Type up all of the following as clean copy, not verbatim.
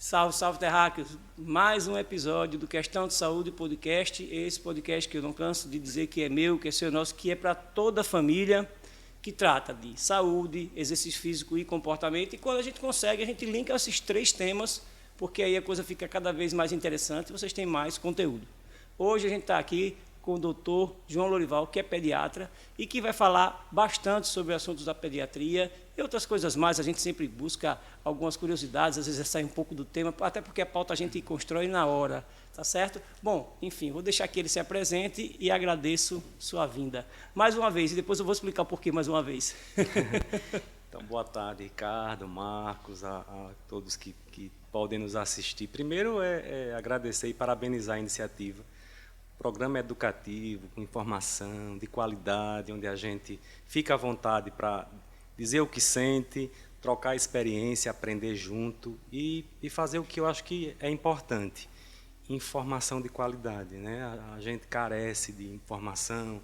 Salve, salve, terráqueos! Mais um episódio do Questão de Saúde Podcast. Esse podcast que eu não canso de dizer que é meu, que é seu, nosso, que é para toda a família, que trata de saúde, exercício físico e comportamento. E quando a gente consegue, a gente linka esses três temas, porque aí a coisa fica cada vez mais interessante e vocês têm mais conteúdo. Hoje a gente está aqui com o doutor João Lorival, que é pediatra, e que vai falar bastante sobre assuntos da pediatria e outras coisas mais. A gente sempre busca algumas curiosidades, às vezes sai um pouco do tema, até porque a pauta a gente constrói na hora, tá certo? Bom, enfim, vou deixar que ele se apresente e agradeço sua vinda. Mais uma vez, e depois eu vou explicar o porquê mais uma vez. Então, boa tarde, Ricardo, Marcos, a todos que podem nos assistir. Primeiro agradecer e parabenizar a iniciativa. Programa educativo, com informação, de qualidade, onde a gente fica à vontade para dizer o que sente, trocar experiência, aprender junto e fazer o que eu acho que é importante, informação de qualidade, né? A gente carece de informação,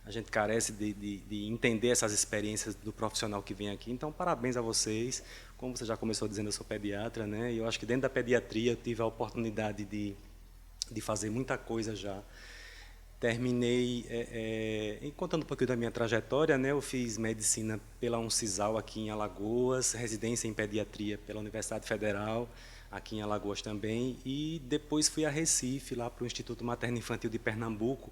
a gente carece de entender essas experiências do profissional que vem aqui. Então, parabéns a vocês. Como você já começou dizendo, eu sou pediatra, né? E eu acho que dentro da pediatria eu tive a oportunidade de fazer muita coisa já. Terminei, contando um pouquinho da minha trajetória, né, eu fiz medicina pela Uncisal aqui em Alagoas, residência em pediatria pela Universidade Federal, aqui em Alagoas também, e depois fui a Recife, lá para o Instituto Materno Infantil de Pernambuco,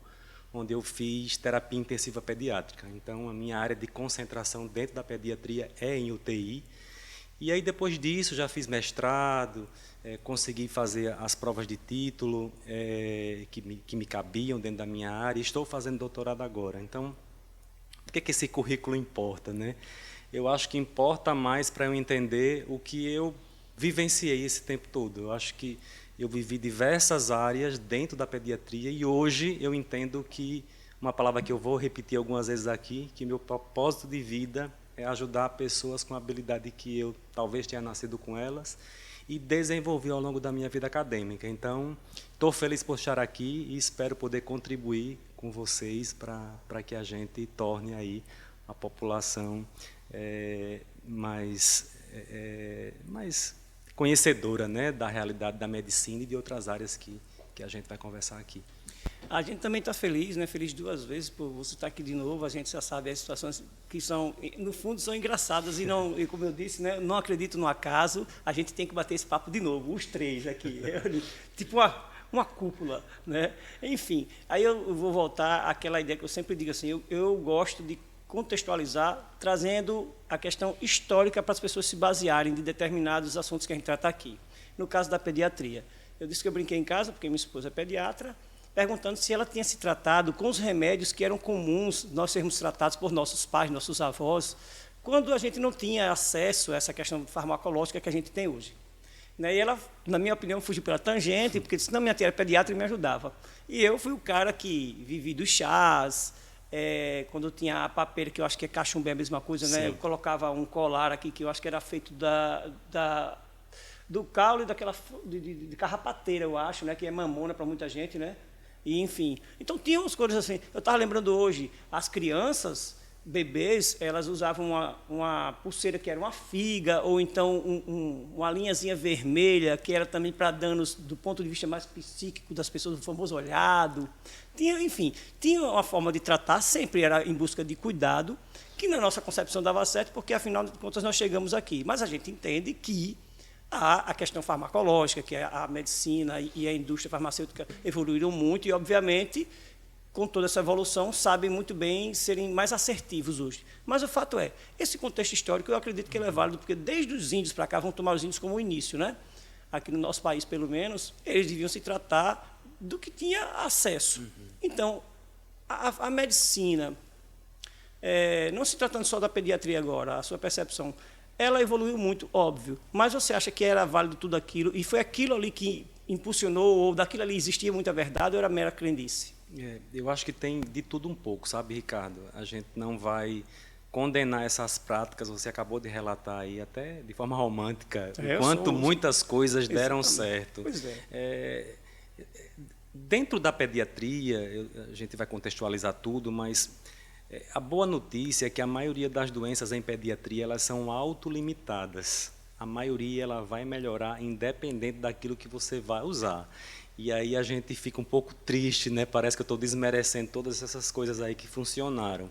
onde eu fiz terapia intensiva pediátrica. Então, a minha área de concentração dentro da pediatria é em UTI. E aí, depois disso, já fiz mestrado, consegui fazer as provas de título que me cabiam dentro da minha área, e estou fazendo doutorado agora. Então, por que esse currículo importa, né? Eu acho que importa mais para eu entender o que eu vivenciei esse tempo todo. Eu acho que eu vivi diversas áreas dentro da pediatria e hoje eu entendo que, uma palavra que eu vou repetir algumas vezes aqui, que meu propósito de vida é ajudar pessoas com habilidade que eu talvez tenha nascido com elas e desenvolvi ao longo da minha vida acadêmica. Então, estou feliz por estar aqui e espero poder contribuir com vocês para que a gente torne aí a população mais conhecedora, né, da realidade da medicina e de outras áreas que a gente vai conversar aqui. A gente também está feliz, né? Feliz duas vezes por você estar aqui de novo. A gente já sabe as situações que são, no fundo, são engraçadas e como eu disse, né? Não acredito no acaso. A gente tem que bater esse papo de novo, os três aqui, tipo uma cúpula, né? Enfim, aí eu vou voltar àquela ideia que eu sempre digo assim. Eu gosto de contextualizar, trazendo a questão histórica para as pessoas se basearem de determinados assuntos que a gente trata aqui. No caso da pediatria, eu disse que eu brinquei em casa porque minha esposa é pediatra, perguntando se ela tinha se tratado com os remédios que eram comuns nós sermos tratados por nossos pais, nossos avós, quando a gente não tinha acesso a essa questão farmacológica que a gente tem hoje. E ela, na minha opinião, fugiu pela tangente, porque disse, não, minha tia era pediatra e me ajudava. E eu fui o cara que vivi dos chás, quando eu tinha a papeira, que eu acho que é cachumbé a mesma coisa, né? Eu colocava um colar aqui, que eu acho que era feito do caule de carrapateira, eu acho, né? Que é mamona para muita gente, né? E, enfim, então tinha umas coisas assim. Eu estava lembrando hoje, as crianças, bebês, elas usavam uma pulseira que era uma figa, ou então uma linhazinha vermelha, que era também para danos do ponto de vista mais psíquico das pessoas, o famoso olhado. Enfim, tinha uma forma de tratar, sempre era em busca de cuidado, que na nossa concepção dava certo, porque afinal de contas nós chegamos aqui. Mas a gente entende que a questão farmacológica, que a medicina e a indústria farmacêutica evoluíram muito e, obviamente, com toda essa evolução, sabem muito bem serem mais assertivos hoje. Mas o fato é, esse contexto histórico eu acredito que ele é válido, porque desde os índios para cá, vão tomar os índios como o início, né? Aqui no nosso país, pelo menos, eles deviam se tratar do que tinha acesso. Então, a medicina, não se tratando só da pediatria agora, a sua percepção, ela evoluiu muito, óbvio, mas você acha que era válido tudo aquilo, e foi aquilo ali que impulsionou, ou daquilo ali existia muita verdade, ou era mera crendice? Eu acho que tem de tudo um pouco, sabe, Ricardo? A gente não vai condenar essas práticas, você acabou de relatar aí, até de forma romântica, enquanto muitas coisas deram certo. Pois é. Dentro da pediatria, a gente vai contextualizar tudo, mas a boa notícia é que a maioria das doenças em pediatria elas são autolimitadas. a maioria ela vai melhorar independente daquilo que você vai usar. E aí a gente fica um pouco triste, né? Parece que eu estou desmerecendo todas essas coisas aí que funcionaram.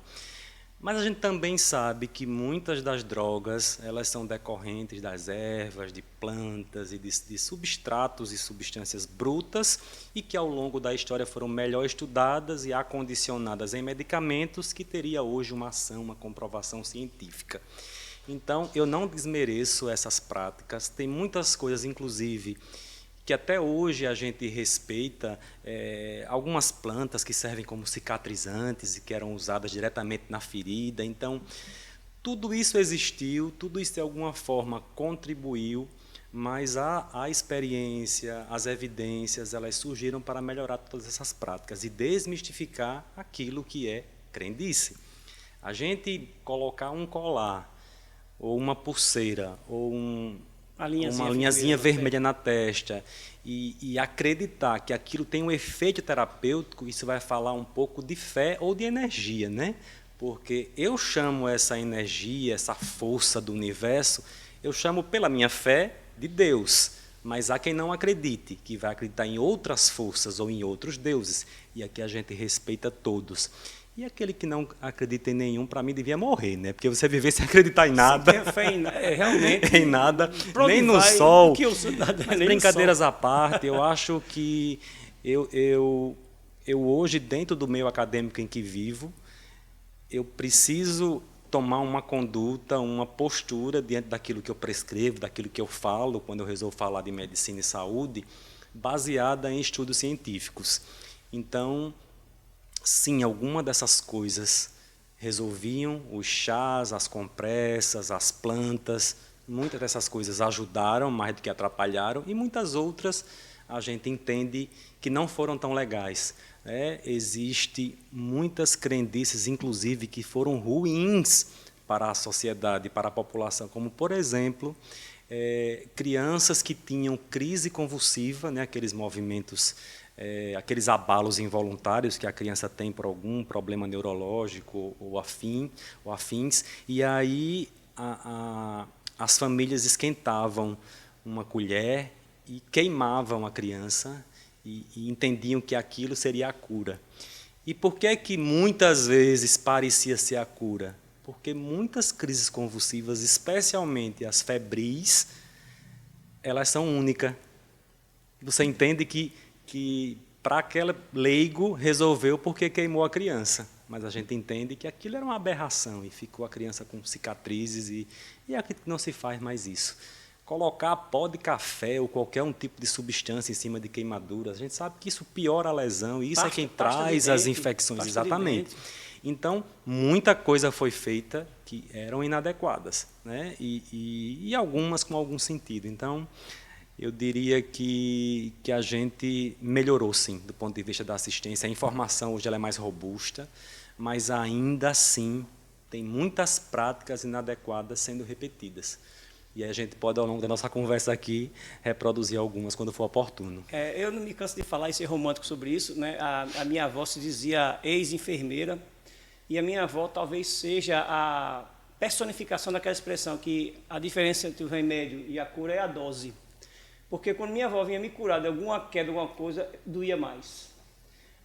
Mas a gente também sabe que muitas das drogas elas são decorrentes das ervas, de plantas e de substratos e substâncias brutas e que ao longo da história foram melhor estudadas e acondicionadas em medicamentos que teria hoje uma ação, uma comprovação científica. Então, eu não desmereço essas práticas, tem muitas coisas, inclusive, que até hoje a gente respeita, algumas plantas que servem como cicatrizantes e que eram usadas diretamente na ferida. Então, tudo isso existiu, tudo isso de alguma forma contribuiu, mas a experiência, as evidências, elas surgiram para melhorar todas essas práticas e desmistificar aquilo que é crendice. A gente colocar um colar, ou uma pulseira, ou uma linhazinha vermelha na testa, e acreditar que aquilo tem um efeito terapêutico, isso vai falar um pouco de fé ou de energia, né? Porque eu chamo essa energia, essa força do universo, eu chamo pela minha fé de Deus, mas há quem não acredite, que vai acreditar em outras forças ou em outros deuses, e aqui a gente respeita todos. E aquele que não acredita em nenhum, para mim, devia morrer, né? Porque você viver sem acreditar em nada. Sem ter fé realmente. Em nada, nem no sol. Mas brincadeiras à parte, eu acho que eu hoje, dentro do meio acadêmico em que vivo, eu preciso tomar uma conduta, uma postura diante daquilo que eu prescrevo, daquilo que eu falo, quando eu resolvo falar de medicina e saúde, baseada em estudos científicos. Então, sim, alguma dessas coisas resolviam, os chás, as compressas, as plantas, muitas dessas coisas ajudaram mais do que atrapalharam, e muitas outras a gente entende que não foram tão legais. Existem muitas crendices, inclusive, que foram ruins para a sociedade, para a população, como, por exemplo, crianças que tinham crise convulsiva, né, aqueles movimentos, aqueles abalos involuntários que a criança tem por algum problema neurológico ou afins, e aí as famílias esquentavam uma colher e queimavam a criança e entendiam que aquilo seria a cura. E por que muitas vezes parecia ser a cura? Porque muitas crises convulsivas, especialmente as febris, elas são únicas. Você entende que para aquele leigo resolveu porque queimou a criança, mas a gente entende que aquilo era uma aberração e ficou a criança com cicatrizes e aqui não se faz mais isso. Colocar pó de café ou qualquer um tipo de substância em cima de queimaduras, a gente sabe que isso piora a lesão e isso é quem traz as infecções, exatamente. Então, muita coisa foi feita que eram inadequadas, né? E algumas com algum sentido. Então, eu diria que a gente melhorou, sim, do ponto de vista da assistência. A informação hoje ela é mais robusta, mas ainda assim tem muitas práticas inadequadas sendo repetidas. E a gente pode, ao longo da nossa conversa aqui, reproduzir algumas quando for oportuno. Eu não me canso de falar e ser romântico sobre isso, né? A minha avó se dizia ex-enfermeira, e a minha avó talvez seja a personificação daquela expressão que a diferença entre o remédio e a cura é a dose. Porque quando minha avó vinha me curar de alguma queda, alguma coisa, doía mais.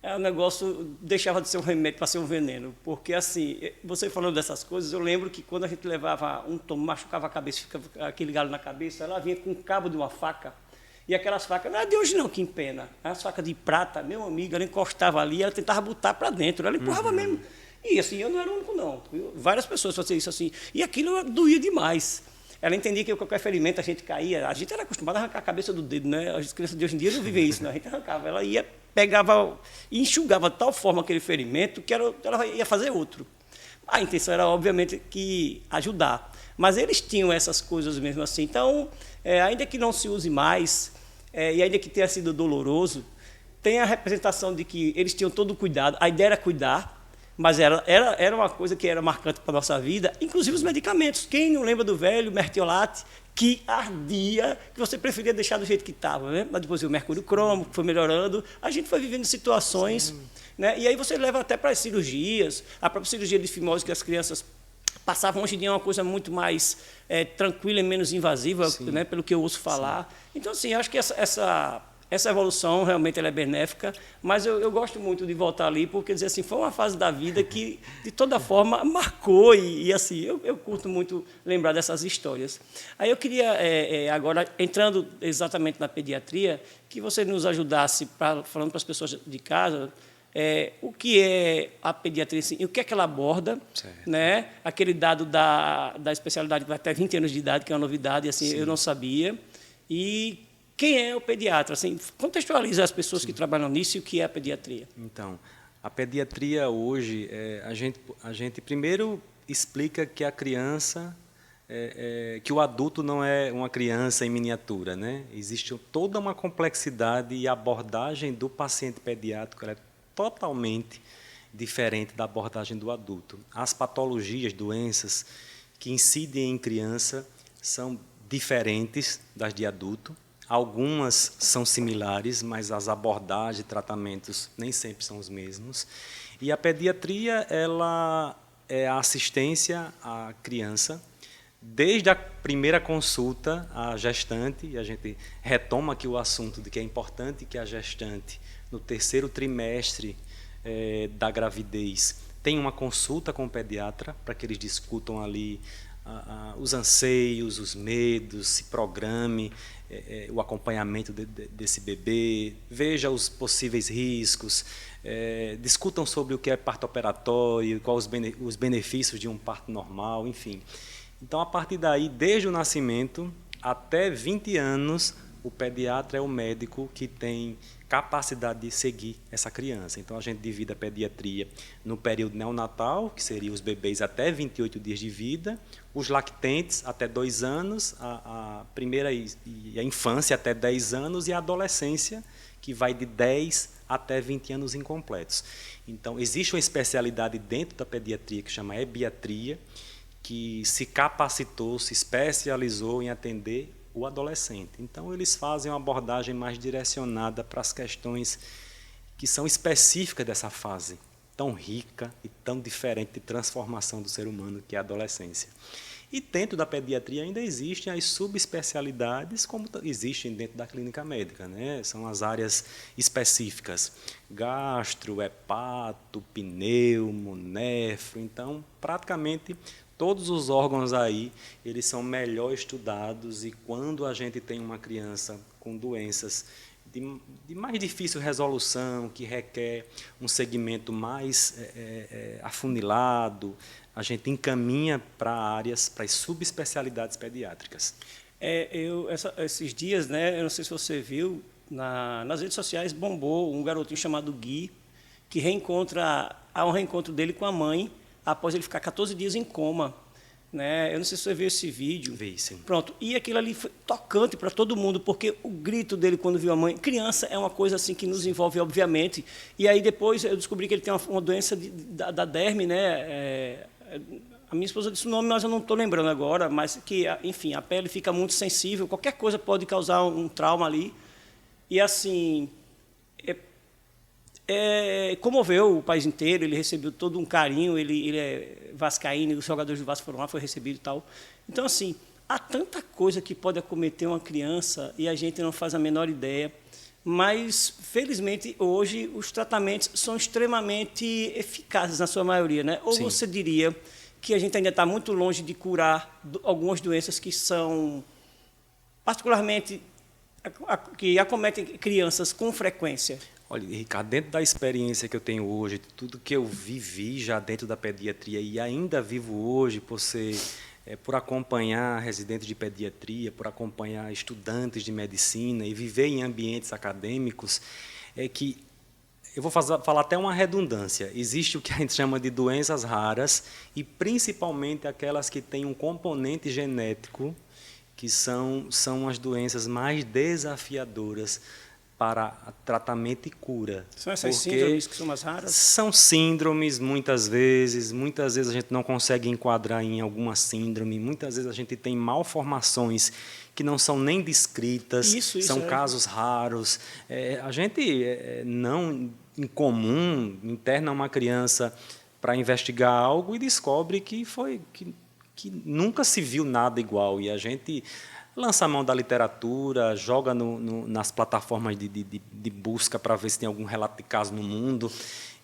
O negócio deixava de ser um remédio para ser um veneno. Porque, assim, você falando dessas coisas, eu lembro que quando a gente levava um tomo, machucava a cabeça, ficava aquele galo na cabeça, ela vinha com o cabo de uma faca. E aquelas facas, não é de hoje não, que empena. As facas de prata, meu amigo, ela encostava ali, ela tentava botar para dentro, ela empurrava mesmo. E, assim, eu não era o único, não. Várias pessoas faziam isso assim. E aquilo doía demais. Ela entendia que qualquer ferimento a gente caía. A gente era acostumado a arrancar a cabeça do dedo, né? As crianças de hoje em dia não vivem isso, né? A gente arrancava. Ela ia, pegava e enxugava de tal forma aquele ferimento que ela ia fazer outro. A intenção era, obviamente, que ajudar. Mas eles tinham essas coisas mesmo assim. Então, ainda que não se use mais, e ainda que tenha sido doloroso, tem a representação de que eles tinham todo o cuidado. A ideia era cuidar, mas era uma coisa que era marcante para a nossa vida, inclusive os medicamentos. Quem não lembra do velho mertiolate, que ardia, que você preferia deixar do jeito que estava, né? Mas depois o mercúrio cromo, que foi melhorando, a gente foi vivendo situações, né? E aí você leva até para as cirurgias, a própria cirurgia de fimose que as crianças passavam. Hoje em dia é uma coisa muito mais tranquila e menos invasiva, né, pelo que eu ouço falar. Sim. Então, assim, acho que essa evolução realmente ela é benéfica, mas eu gosto muito de voltar ali, porque dizer assim, foi uma fase da vida que, de toda forma, marcou e assim, eu curto muito lembrar dessas histórias. Aí eu queria, agora, entrando exatamente na pediatria, que você nos ajudasse, falando para as pessoas de casa, o que é a pediatria, assim, e o que é que ela aborda, né? Aquele dado da especialidade que vai até 20 anos de idade, que é uma novidade, assim, eu não sabia, e quem é o pediatra? Assim, contextualiza as pessoas que trabalham nisso e o que é a pediatria. Então, a pediatria hoje, a gente primeiro explica que a criança, que o adulto não é uma criança em miniatura, né? Existe toda uma complexidade e a abordagem do paciente pediátrico é totalmente diferente da abordagem do adulto. As patologias, doenças que incidem em criança são diferentes das de adulto. Algumas são similares, mas as abordagens e tratamentos nem sempre são os mesmos. E a pediatria ela é a assistência à criança, desde a primeira consulta à gestante, e a gente retoma aqui o assunto de que é importante que a gestante, no terceiro trimestre da gravidez, tenha uma consulta com o pediatra, para que eles discutam ali os anseios, os medos, se programe o acompanhamento desse bebê, veja os possíveis riscos, discutam sobre o que é parto operatório, quais os benefícios de um parto normal, enfim. Então, a partir daí, desde o nascimento até 20 anos, o pediatra é o médico que tem capacidade de seguir essa criança. Então, a gente divide a pediatria no período neonatal, que seria os bebês até 28 dias de vida, os lactentes até 2 anos, a primeira e a infância até 10 anos e a adolescência, que vai de 10 até 20 anos incompletos. Então, existe uma especialidade dentro da pediatria que chama ebiatria, que se capacitou, se especializou em atender o adolescente. Então, eles fazem uma abordagem mais direcionada para as questões que são específicas dessa fase tão rica e tão diferente de transformação do ser humano que é a adolescência. E dentro da pediatria ainda existem as subespecialidades, como existem dentro da clínica médica, né? São as áreas específicas, gastro, hepato, pneumo, nefro. Então, praticamente todos os órgãos aí, eles são melhor estudados, e quando a gente tem uma criança com doenças de mais difícil resolução, que requer um segmento mais afunilado, a gente encaminha para áreas, para as subespecialidades pediátricas. Esses dias, né, eu não sei se você viu, nas redes sociais bombou um garotinho chamado Gui, que há um reencontro dele com a mãe, após ele ficar 14 dias em coma. Né? Eu não sei se você viu esse vídeo. Vi, sim. Pronto. E aquilo ali foi tocante para todo mundo, porque o grito dele quando viu a mãe... Criança é uma coisa assim que nos envolve, obviamente. E aí depois eu descobri que ele tem uma doença da derme, né? A minha esposa disse o nome, mas eu não estou lembrando agora, mas que, enfim, a pele fica muito sensível, qualquer coisa pode causar um trauma ali. E assim... comoveu o país inteiro, ele recebeu todo um carinho, ele é vascaíno, os jogadores do Vasco foram lá, foi recebido e tal. Então, assim, há tanta coisa que pode acometer uma criança e a gente não faz a menor ideia, mas, felizmente, hoje os tratamentos são extremamente eficazes na sua maioria, né? Ou Sim. Você diria que a gente ainda está muito longe de curar algumas doenças que são particularmente que acometem crianças com frequência? Olha, Ricardo, dentro da experiência que eu tenho hoje, tudo que eu vivi já dentro da pediatria e ainda vivo hoje, por acompanhar residentes de pediatria, por acompanhar estudantes de medicina e viver em ambientes acadêmicos, é que eu vou falar até uma redundância. Existe o que a gente chama de doenças raras e principalmente aquelas que têm um componente genético, que são as doenças mais desafiadoras para tratamento e cura. São essas síndromes que são mais raras? São síndromes, muitas vezes a gente não consegue enquadrar em alguma síndrome, muitas vezes a gente tem malformações que não são nem descritas, são casos raros. A gente não, em comum, interna uma criança para investigar algo e descobre que nunca se viu nada igual. E a gente lança a mão da literatura, joga nas plataformas de busca para ver se tem algum relato de caso no mundo.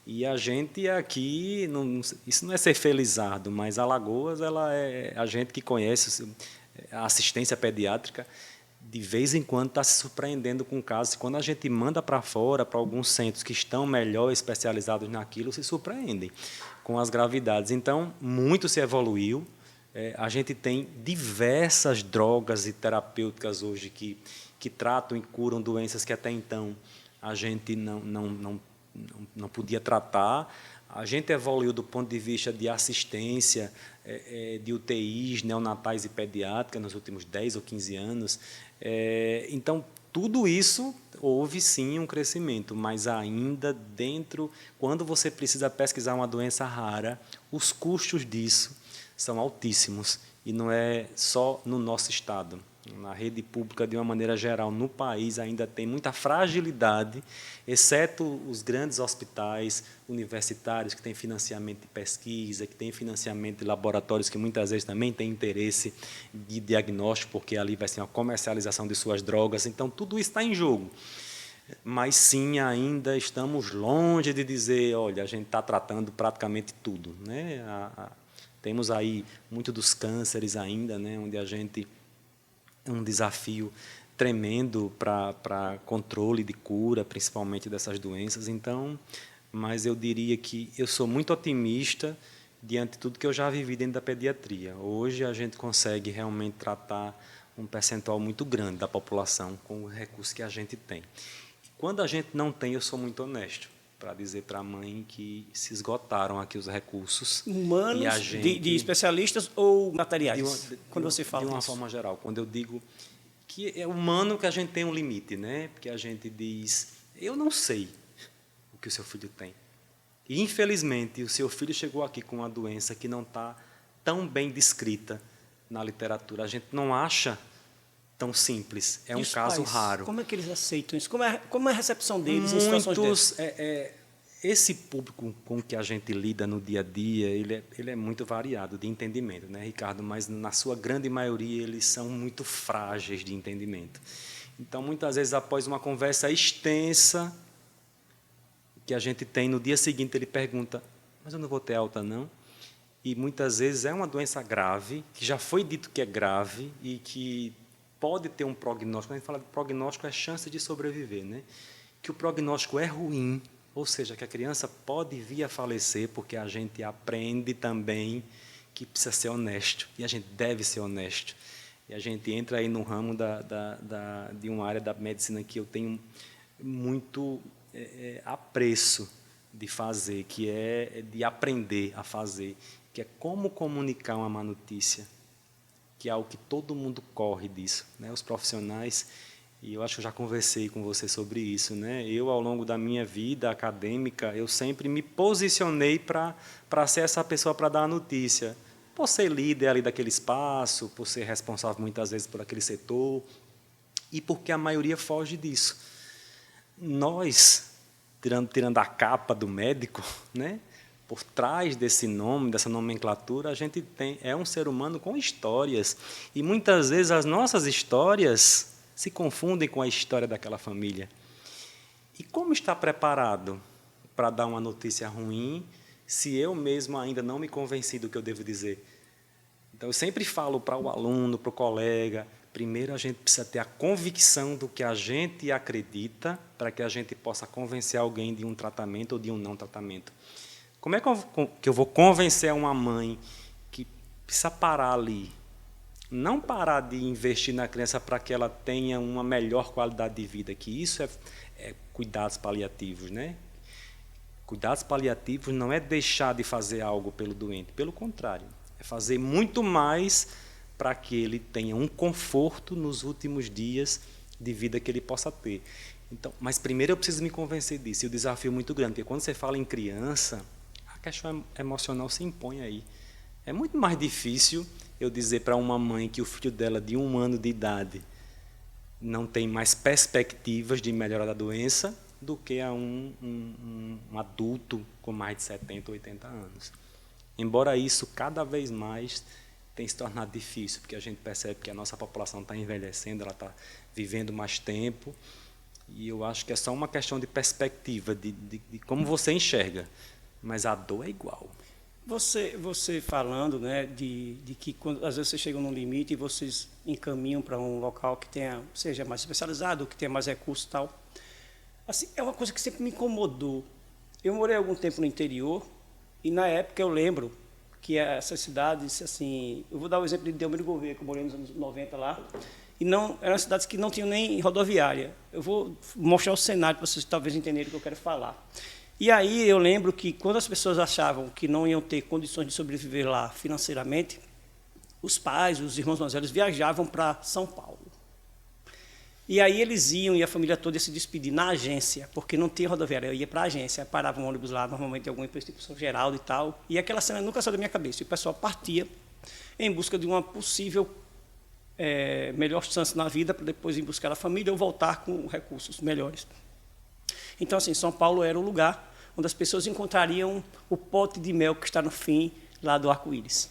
E a gente aqui, isso não é ser felizardo, mas Alagoas, ela é a gente que conhece a assistência pediátrica, de vez em quando está se surpreendendo com casos. Quando a gente manda para fora, para alguns centros que estão melhor especializados naquilo, se surpreendem com as gravidades. Então, muito se evoluiu. A gente tem diversas drogas e terapêuticas hoje que tratam e curam doenças que até então a gente não podia tratar. A gente evoluiu do ponto de vista de assistência, de UTIs, neonatais e pediátricas nos últimos 10 ou 15 anos. Então, tudo isso houve sim um crescimento, mas ainda quando você precisa pesquisar uma doença rara, os custos disso são altíssimos, e não é só no nosso estado. Na rede pública, de uma maneira geral, no país ainda tem muita fragilidade, exceto os grandes hospitais universitários que têm financiamento de pesquisa, que têm financiamento de laboratórios que muitas vezes também têm interesse de diagnóstico, porque ali vai ser uma comercialização de suas drogas. Então, tudo isso está em jogo. Mas, sim, ainda estamos longe de dizer, olha, a gente está tratando praticamente tudo, né? Temos aí muito dos cânceres ainda, né, onde a gente um desafio tremendo para controle de cura, principalmente dessas doenças. Então, mas eu diria que eu sou muito otimista diante de tudo que eu já vivi dentro da pediatria. Hoje a gente consegue realmente tratar um percentual muito grande da população com o recurso que a gente tem. E quando a gente não tem, eu sou muito honesto para dizer para a mãe que se esgotaram aqui os recursos. Humanos, e a gente, de especialistas ou materiais? Quando você fala de uma isso. forma geral, quando eu digo que é humano que a gente tem um limite, né? Porque a gente diz, eu não sei o que o seu filho tem. E, infelizmente, o seu filho chegou aqui com uma doença que não está tão bem descrita na literatura. A gente não acha tão simples. É um caso raro. Como é que eles aceitam isso? Como é a recepção deles em situações dessas? Esse público com que a gente lida no dia a dia, ele é muito variado de entendimento, né, Ricardo? Mas, na sua grande maioria, eles são muito frágeis de entendimento. Então, muitas vezes, após uma conversa extensa que a gente tem, no dia seguinte ele pergunta, mas eu não vou ter alta, não? E, muitas vezes, é uma doença grave, que já foi dito que é grave e que pode ter um prognóstico. Quando a gente fala de prognóstico, é chance de sobreviver, né? Que o prognóstico é ruim, ou seja, que a criança pode vir a falecer, porque a gente aprende também que precisa ser honesto, e a gente deve ser honesto. E a gente entra aí no ramo de uma área da medicina que eu tenho muito apreço de fazer, que é de aprender a fazer, que é como comunicar uma má notícia, que é algo que todo mundo corre disso, né? Os profissionais, e eu acho que eu já conversei com você sobre isso, né? Eu, ao longo da minha vida acadêmica, eu sempre me posicionei para ser essa pessoa para dar a notícia, por ser líder ali daquele espaço, por ser responsável muitas vezes por aquele setor, e porque a maioria foge disso. Nós, tirando a capa do médico, né? Por trás desse nome, dessa nomenclatura, a gente é um ser humano com histórias. E, muitas vezes, as nossas histórias se confundem com a história daquela família. E como estar preparado para dar uma notícia ruim se eu mesmo ainda não me convenci do que eu devo dizer? Então, eu sempre falo para o aluno, para o colega, primeiro a gente precisa ter a convicção do que a gente acredita para que a gente possa convencer alguém de um tratamento ou de um não tratamento. Como é que eu vou convencer uma mãe que precisa parar ali? Não parar de investir na criança para que ela tenha uma melhor qualidade de vida, que isso é cuidados paliativos, né? Cuidados paliativos não é deixar de fazer algo pelo doente, pelo contrário, é fazer muito mais para que ele tenha um conforto nos últimos dias de vida que ele possa ter. Então, mas primeiro eu preciso me convencer disso, e o desafio é muito grande, porque quando você fala em criança, a questão emocional se impõe aí. É muito mais difícil eu dizer para uma mãe que o filho dela de 1 ano de idade não tem mais perspectivas de melhora da doença, do que a um adulto com mais de 70, 80 anos. Embora isso cada vez mais tenha se tornado difícil, porque a gente percebe que a nossa população está envelhecendo, ela está vivendo mais tempo, e eu acho que é só uma questão de perspectiva, de como você enxerga, mas a dor é igual. Você falando, né, de que quando, às vezes vocês chegam num limite e vocês encaminham para um local que seja mais especializado, que tenha mais recursos e tal. Assim, é uma coisa que sempre me incomodou. Eu morei algum tempo no interior e, na época, eu lembro que essas cidades, assim, eu vou dar o exemplo de Delmiro Gouveia, que eu morei nos anos 90 lá, e não eram cidades que não tinham nem rodoviária. Eu vou mostrar o cenário para vocês talvez entenderem o que eu quero falar. E aí eu lembro que quando as pessoas achavam que não iam ter condições de sobreviver lá financeiramente, os pais, os irmãos mais velhos viajavam para São Paulo. E aí eles iam, e a família toda ia se despedir na agência, porque não tinha rodoviária. Eu ia para a agência, parava um ônibus lá, normalmente algum empresa tipo São Geraldo e tal, e aquela cena nunca saiu da minha cabeça. E o pessoal partia em busca de uma possível melhor chance na vida, para depois ir buscar a família ou voltar com recursos melhores. Então, assim, São Paulo era o lugar onde as pessoas encontrariam o pote de mel que está no fim lá do arco-íris.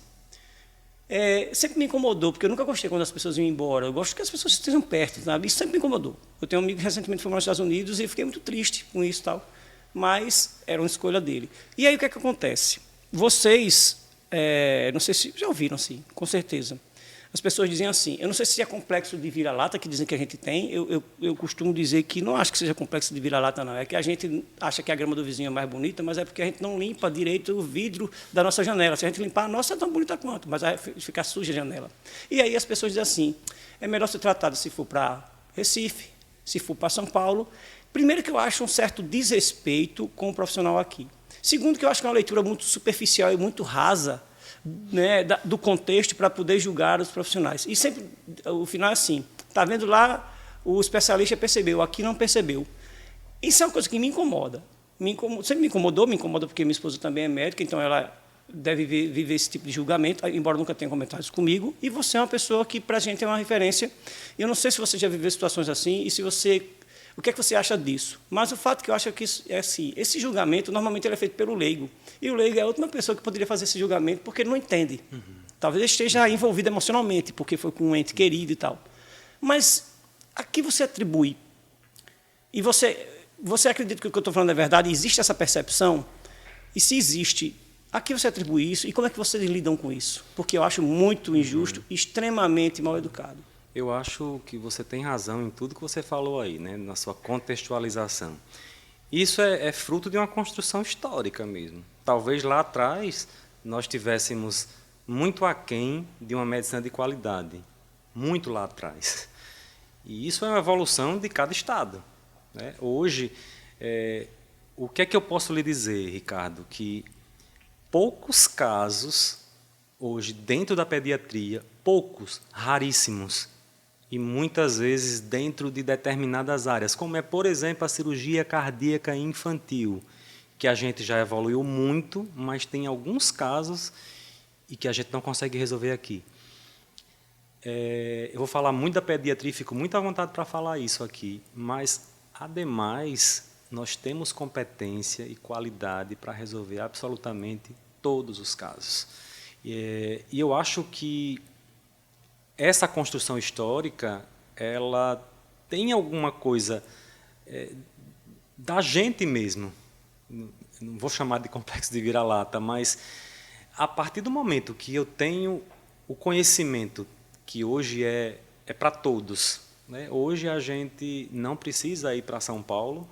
Sempre me incomodou, porque eu nunca gostei quando as pessoas iam embora. Eu gosto que as pessoas estejam perto, sabe? Isso sempre me incomodou. Eu tenho um amigo que recentemente foi para os Estados Unidos e fiquei muito triste com isso e tal, mas era uma escolha dele. E aí o que é que acontece? Vocês, não sei se já ouviram, sim, com certeza. As pessoas dizem assim, eu não sei se é complexo de vira-lata, que dizem que a gente tem, eu costumo dizer que não acho que seja complexo de vira-lata, não. É que a gente acha que a grama do vizinho é mais bonita, mas é porque a gente não limpa direito o vidro da nossa janela. Se a gente limpar, a nossa é tão bonita quanto, mas vai ficar suja a janela. E aí as pessoas dizem assim, é melhor ser tratado se for para Recife, se for para São Paulo. Primeiro que eu acho um certo desrespeito com o profissional aqui. Segundo que eu acho que é uma leitura muito superficial e muito rasa, né, do contexto para poder julgar os profissionais. E sempre, o final é assim, está vendo lá, o especialista percebeu, aqui não percebeu. Isso é uma coisa que me incomoda. Sempre me incomoda porque minha esposa também é médica, então ela deve viver esse tipo de julgamento, embora nunca tenha comentários comigo, e você é uma pessoa que, para a gente, é uma referência. Eu não sei se você já viveu situações assim, e se você... O que é que você acha disso? Mas o fato que eu acho é que é assim, esse julgamento, normalmente, ele é feito pelo leigo. E o leigo é a última pessoa que poderia fazer esse julgamento porque ele não entende. Uhum. Talvez ele esteja envolvido emocionalmente, porque foi com um ente querido e tal. Mas aqui você atribui. E você acredita que o que eu estou falando é verdade? Existe essa percepção? E se existe, a que você atribui isso? E como é que vocês lidam com isso? Porque eu acho muito injusto, extremamente mal educado. Eu acho que você tem razão em tudo que você falou aí, né, na sua contextualização. Isso é fruto de uma construção histórica mesmo. Talvez lá atrás nós tivéssemos muito aquém de uma medicina de qualidade, muito lá atrás. E isso é uma evolução de cada estado, né? Hoje, o que é que eu posso lhe dizer, Ricardo? Que poucos casos, hoje, dentro da pediatria, poucos, raríssimos, e muitas vezes dentro de determinadas áreas, como é, por exemplo, a cirurgia cardíaca infantil, que a gente já evoluiu muito, mas tem alguns casos e que a gente não consegue resolver aqui. Eu vou falar muito da pediatria, fico muito à vontade para falar isso aqui, mas, ademais, nós temos competência e qualidade para resolver absolutamente todos os casos. E eu acho que essa construção histórica, ela tem alguma coisa da gente mesmo. Não vou chamar de complexo de vira-lata, mas a partir do momento que eu tenho o conhecimento que hoje é para todos, né? Hoje a gente não precisa ir para São Paulo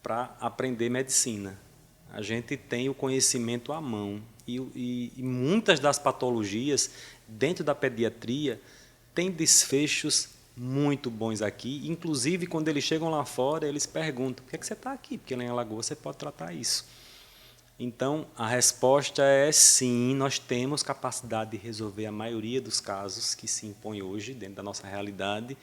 para aprender medicina. A gente tem o conhecimento à mão. E muitas das patologias dentro da pediatria têm desfechos muito bons aqui. Inclusive, quando eles chegam lá fora, eles perguntam, por que você está aqui? Porque lá em Alagoas você pode tratar isso. Então, a resposta é sim, nós temos capacidade de resolver a maioria dos casos que se impõem hoje dentro da nossa realidade,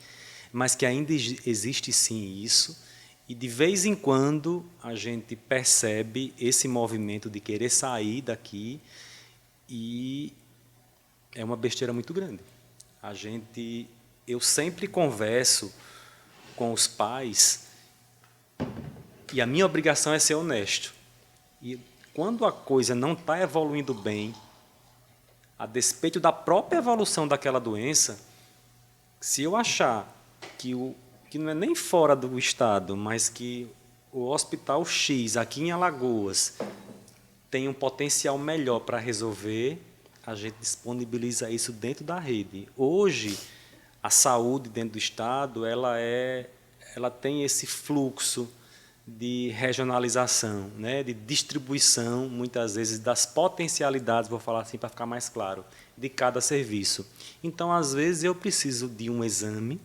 mas que ainda existe sim isso. E, de vez em quando, a gente percebe esse movimento de querer sair daqui e é uma besteira muito grande. Eu sempre converso com os pais E a minha obrigação é ser honesto. E quando a coisa não está evoluindo bem, a despeito da própria evolução daquela doença, se eu achar que não é nem fora do estado, mas que o Hospital X, aqui em Alagoas, tem um potencial melhor para resolver, a gente disponibiliza isso dentro da rede. Hoje, a saúde dentro do estado, ela tem esse fluxo de regionalização, né, de distribuição, muitas vezes, das potencialidades, vou falar assim para ficar mais claro, de cada serviço. Então, às vezes, eu preciso de um exame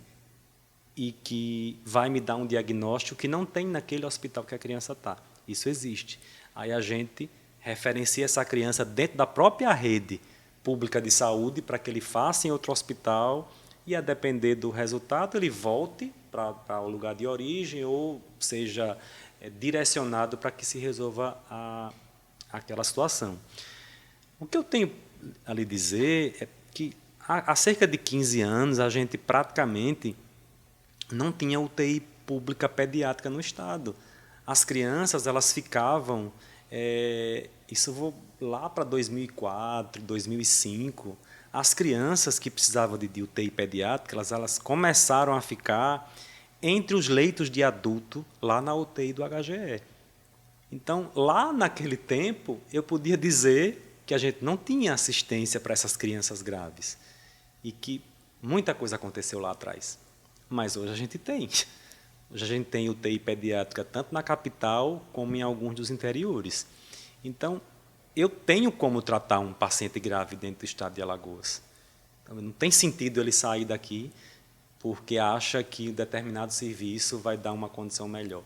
e que vai me dar um diagnóstico que não tem naquele hospital que a criança está. Isso existe. Aí a gente referencia essa criança dentro da própria rede pública de saúde para que ele faça em outro hospital e, a depender do resultado, ele volte para o lugar de origem ou seja direcionado para que se resolva aquela situação. O que eu tenho a lhe dizer é que há cerca de 15 anos a gente praticamente não tinha UTI pública pediátrica no estado. As crianças elas ficavam, isso eu vou lá para 2004, 2005, as crianças que precisavam de UTI pediátrica, elas começaram a ficar entre os leitos de adulto, lá na UTI do HGE. Então, lá naquele tempo, eu podia dizer que a gente não tinha assistência para essas crianças graves e que muita coisa aconteceu lá atrás. Mas hoje a gente tem. Hoje a gente tem UTI pediátrica tanto na capital como em alguns dos interiores. Então, eu tenho como tratar um paciente grave dentro do estado de Alagoas. Então, não tem sentido ele sair daqui porque acha que determinado serviço vai dar uma condição melhor.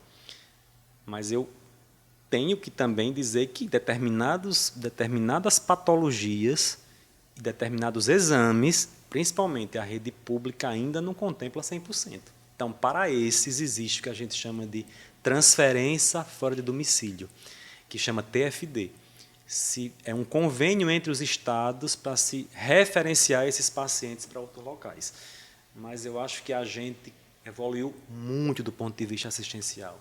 Mas eu tenho que também dizer que determinadas patologias e determinados exames, principalmente a rede pública, ainda não contempla 100%. Então, para esses, existe o que a gente chama de transferência fora de domicílio, que chama TFD. É um convênio entre os estados para se referenciar esses pacientes para outros locais. Mas eu acho que a gente evoluiu muito do ponto de vista assistencial.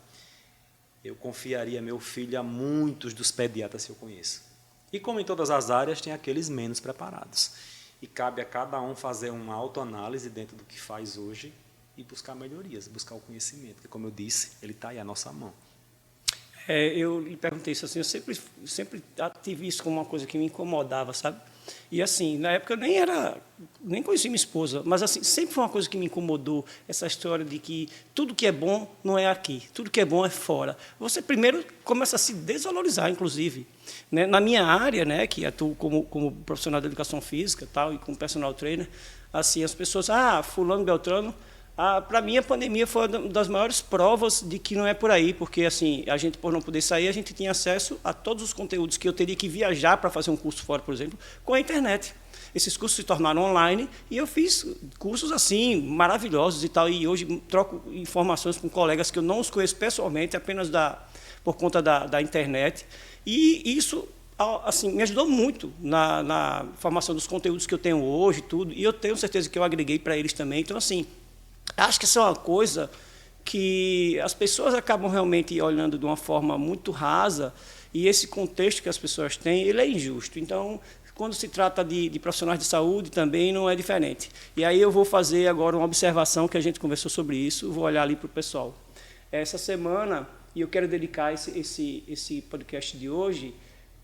Eu confiaria meu filho a muitos dos pediatras que eu conheço. E como em todas as áreas, tem aqueles menos preparados. E cabe a cada um fazer uma autoanálise dentro do que faz hoje e buscar melhorias, buscar o conhecimento, que, como eu disse, ele está aí à nossa mão. Eu lhe perguntei isso assim, eu sempre tive isso como uma coisa que me incomodava, sabe? E assim, na época eu nem conheci minha esposa, mas assim, sempre foi uma coisa que me incomodou, essa história de que tudo que é bom não é aqui, tudo que é bom é fora. Você primeiro começa a se desvalorizar, inclusive. Né? Na minha área, né, que atuo como profissional de educação física tal, e como personal trainer, assim, as pessoas, fulano, beltrano. Para mim, a pandemia foi uma das maiores provas de que não é por aí, porque assim, a gente, por não poder sair, a gente tinha acesso a todos os conteúdos que eu teria que viajar para fazer um curso fora, por exemplo, com a internet. Esses cursos se tornaram online e eu fiz cursos assim, maravilhosos e tal, e hoje troco informações com colegas que eu não os conheço pessoalmente, apenas por conta da internet. E isso assim, me ajudou muito na formação dos conteúdos que eu tenho hoje, tudo, e eu tenho certeza que eu agreguei para eles também. Então, assim, acho que isso é uma coisa que as pessoas acabam realmente olhando de uma forma muito rasa, e esse contexto que as pessoas têm, ele é injusto. Então, quando se trata de profissionais de saúde, também não é diferente. E aí eu vou fazer agora uma observação, que a gente conversou sobre isso, vou olhar ali para o pessoal. Essa semana, e eu quero dedicar esse podcast de hoje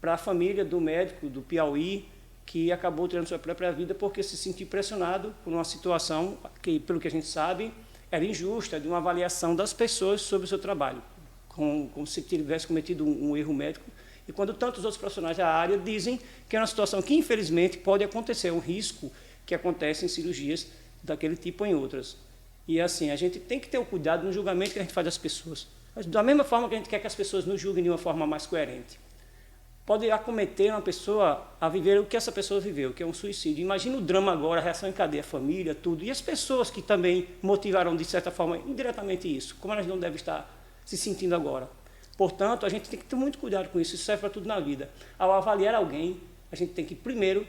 para a família do médico do Piauí, que acabou tirando sua própria vida porque se sentiu pressionado por uma situação que, pelo que a gente sabe, era injusta, de uma avaliação das pessoas sobre o seu trabalho, como se tivesse cometido um erro médico. E quando tantos outros profissionais da área dizem que é uma situação que, infelizmente, pode acontecer, um risco que acontece em cirurgias daquele tipo ou em outras. E, assim, a gente tem que ter o cuidado no julgamento que a gente faz das pessoas. Mas, da mesma forma que a gente quer que as pessoas nos julguem de uma forma mais coerente. Pode acometer uma pessoa a viver o que essa pessoa viveu, que é um suicídio. Imagina o drama agora, a reação em cadeia, a família, tudo. E as pessoas que também motivaram, de certa forma, indiretamente isso. Como elas não devem estar se sentindo agora. Portanto, a gente tem que ter muito cuidado com isso. Isso serve para tudo na vida. Ao avaliar alguém, a gente tem que, primeiro,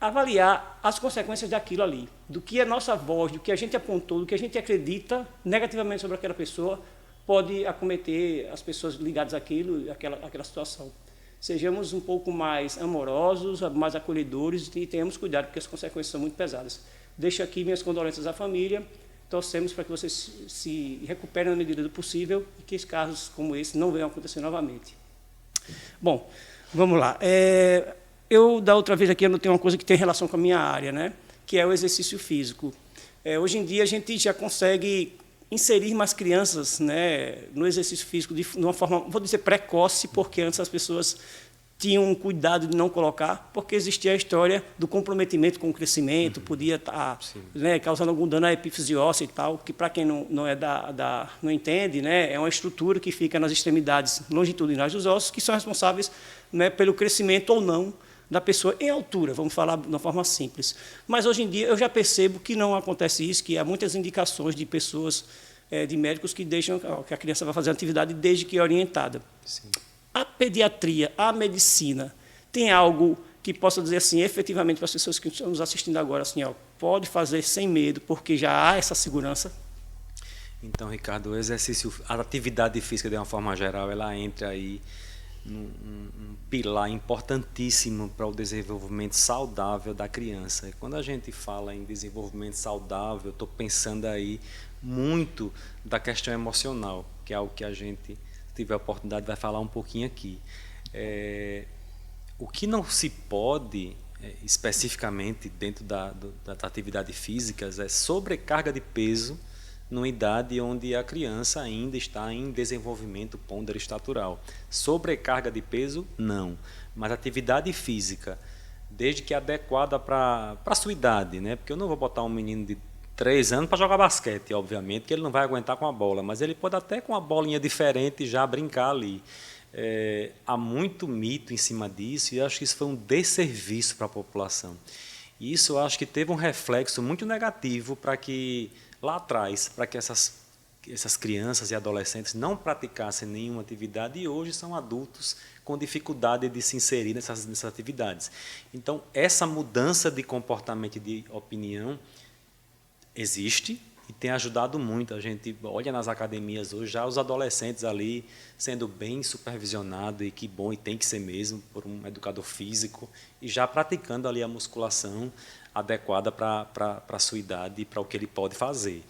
avaliar as consequências daquilo ali. Do que é nossa voz, do que a gente apontou, do que a gente acredita negativamente sobre aquela pessoa, pode acometer as pessoas ligadas àquilo, àquela situação. Sejamos um pouco mais amorosos, mais acolhedores e tenhamos cuidado, porque as consequências são muito pesadas. Deixo aqui minhas condolências à família, torcemos para que vocês se recuperem na medida do possível e que casos como esse não venham a acontecer novamente. Bom, vamos lá. Eu, da outra vez aqui, eu não tenho uma coisa que tem relação com a minha área, né? Que é o exercício físico. Hoje em dia, a gente já consegue inserir mais crianças, né, no exercício físico de uma forma, vou dizer, precoce, porque antes as pessoas tinham um cuidado de não colocar, porque existia a história do comprometimento com o crescimento, podia estar, né, causando algum dano à epífise óssea e tal, que para quem não é não entende, né, é uma estrutura que fica nas extremidades longitudinais dos ossos, que são responsáveis, né, pelo crescimento ou não da pessoa em altura, vamos falar de uma forma simples. Mas hoje em dia eu já percebo que não acontece isso, que há muitas indicações de pessoas, de médicos que deixam que a criança vai fazer atividade desde que é orientada. Sim. A pediatria, a medicina, tem algo que possa dizer assim, efetivamente, para as pessoas que estão nos assistindo agora, assim, pode fazer sem medo, porque já há essa segurança? Então, Ricardo, o exercício, a atividade física, de uma forma geral, ela entra aí um pilar importantíssimo para o desenvolvimento saudável da criança. E quando a gente fala em desenvolvimento saudável, eu estou pensando aí muito da questão emocional, que é algo que a gente, se tiver a oportunidade, vai falar um pouquinho aqui. O que não se pode, especificamente dentro da atividade física, é sobrecarga de peso numa idade onde a criança ainda está em desenvolvimento ponderostatural. Sobrecarga de peso, não. Mas atividade física, desde que adequada para a sua idade, né? Porque eu não vou botar um menino de 3 anos para jogar basquete, obviamente, que ele não vai aguentar com a bola, mas ele pode até com uma bolinha diferente já brincar ali. Há muito mito em cima disso e eu acho que isso foi um desserviço para a população. E isso eu acho que teve um reflexo muito negativo para que lá atrás, para que essas crianças e adolescentes não praticassem nenhuma atividade e hoje são adultos com dificuldade de se inserir nessas atividades. Então, essa mudança de comportamento e de opinião existe e tem ajudado muito. A gente olha nas academias hoje, já os adolescentes ali sendo bem supervisionados, e que bom, e tem que ser mesmo, por um educador físico, e já praticando ali a musculação adequada para a sua idade e para o que ele pode fazer.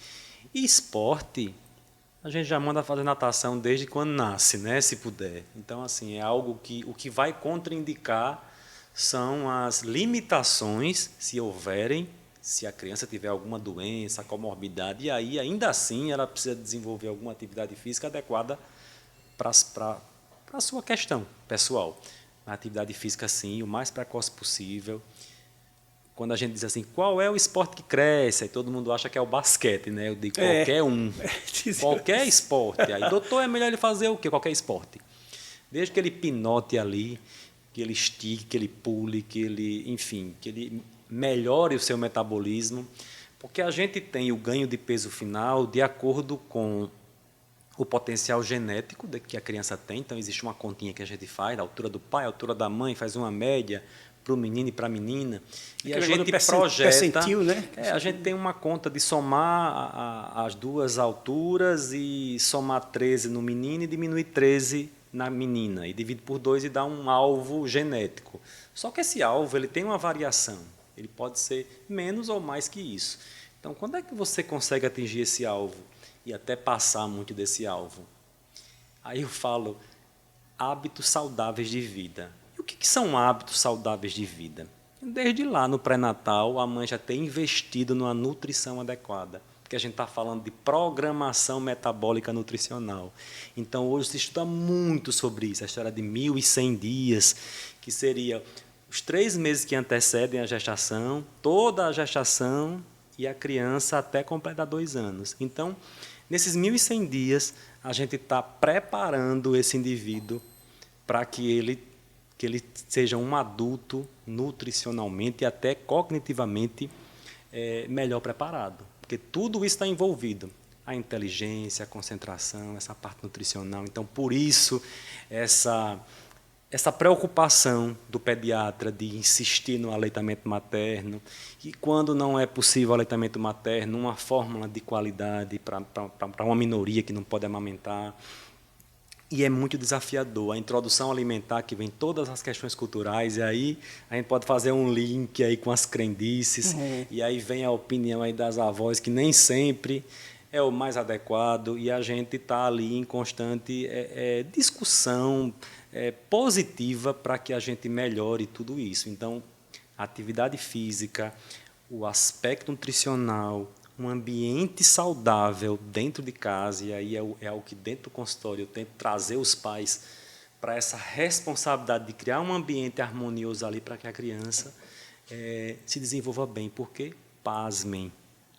E esporte, a gente já manda fazer natação desde quando nasce, né, se puder. Então, assim, é algo que o que vai contraindicar são as limitações, se houverem, se a criança tiver alguma doença, comorbidade, e aí, ainda assim, ela precisa desenvolver alguma atividade física adequada para a sua questão pessoal. A atividade física, sim, o mais precoce possível. Quando a gente diz assim, qual é o esporte que cresce? Aí todo mundo acha que é o basquete, né? Eu digo qualquer um. Qualquer esporte. Aí, doutor, é melhor ele fazer o quê? Qualquer esporte. Desde que ele pinote ali, que ele estique, que ele pule, que ele, enfim, que ele melhore o seu metabolismo, porque a gente tem o ganho de peso final de acordo com o potencial genético que a criança tem. Então, existe uma continha que a gente faz, a altura do pai, a altura da mãe, faz uma média para o menino e para a menina, e a gente projeta, né? A gente tem uma conta de somar as duas alturas e somar 13 no menino e diminuir 13 na menina, e divide por 2 e dá um alvo genético. Só que esse alvo ele tem uma variação, ele pode ser menos ou mais que isso. Então, quando é que você consegue atingir esse alvo e até passar muito desse alvo? Aí eu falo hábitos saudáveis de vida. O que são hábitos saudáveis de vida? Desde lá, no pré-natal, a mãe já tem investido numa nutrição adequada, porque a gente está falando de programação metabólica nutricional. Então, hoje se estuda muito sobre isso, a história de 1.100 dias, que seria os 3 meses que antecedem a gestação, toda a gestação e a criança até completar 2 anos. Então, nesses 1.100 dias, a gente está preparando esse indivíduo para que ele seja um adulto nutricionalmente e até cognitivamente melhor preparado. Porque tudo isso está envolvido. A inteligência, a concentração, essa parte nutricional. Então, por isso, essa preocupação do pediatra de insistir no aleitamento materno, e quando não é possível o aleitamento materno, uma fórmula de qualidade para uma minoria que não pode amamentar. E é muito desafiador. A introdução alimentar, que vem todas as questões culturais, e aí a gente pode fazer um link aí com as crendices, e aí vem a opinião aí das avós, que nem sempre é o mais adequado, e a gente está ali em constante discussão positiva para que a gente melhore tudo isso. Então, a atividade física, o aspecto nutricional, um ambiente saudável dentro de casa, e aí é o que dentro do consultório eu tento trazer os pais para essa responsabilidade de criar um ambiente harmonioso ali para que a criança se desenvolva bem, porque, pasmem,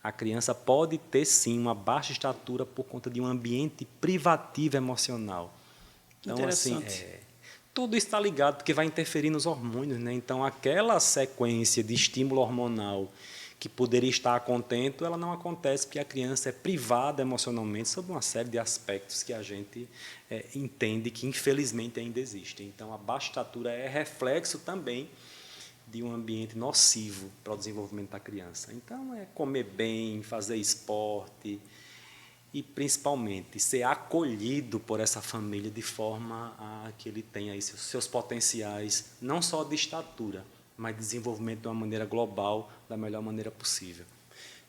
a criança pode ter, sim, uma baixa estatura por conta de um ambiente privativo emocional. Então, assim, tudo está ligado, porque vai interferir nos hormônios, né? Então, aquela sequência de estímulo hormonal que poderia estar contento, ela não acontece porque a criança é privada emocionalmente sobre uma série de aspectos que a gente entende que, infelizmente, ainda existem. Então, a baixa estatura é reflexo também de um ambiente nocivo para o desenvolvimento da criança. Então, é comer bem, fazer esporte e, principalmente, ser acolhido por essa família de forma a que ele tenha aí seus potenciais, não só de estatura, mas de desenvolvimento de uma maneira global, da melhor maneira possível.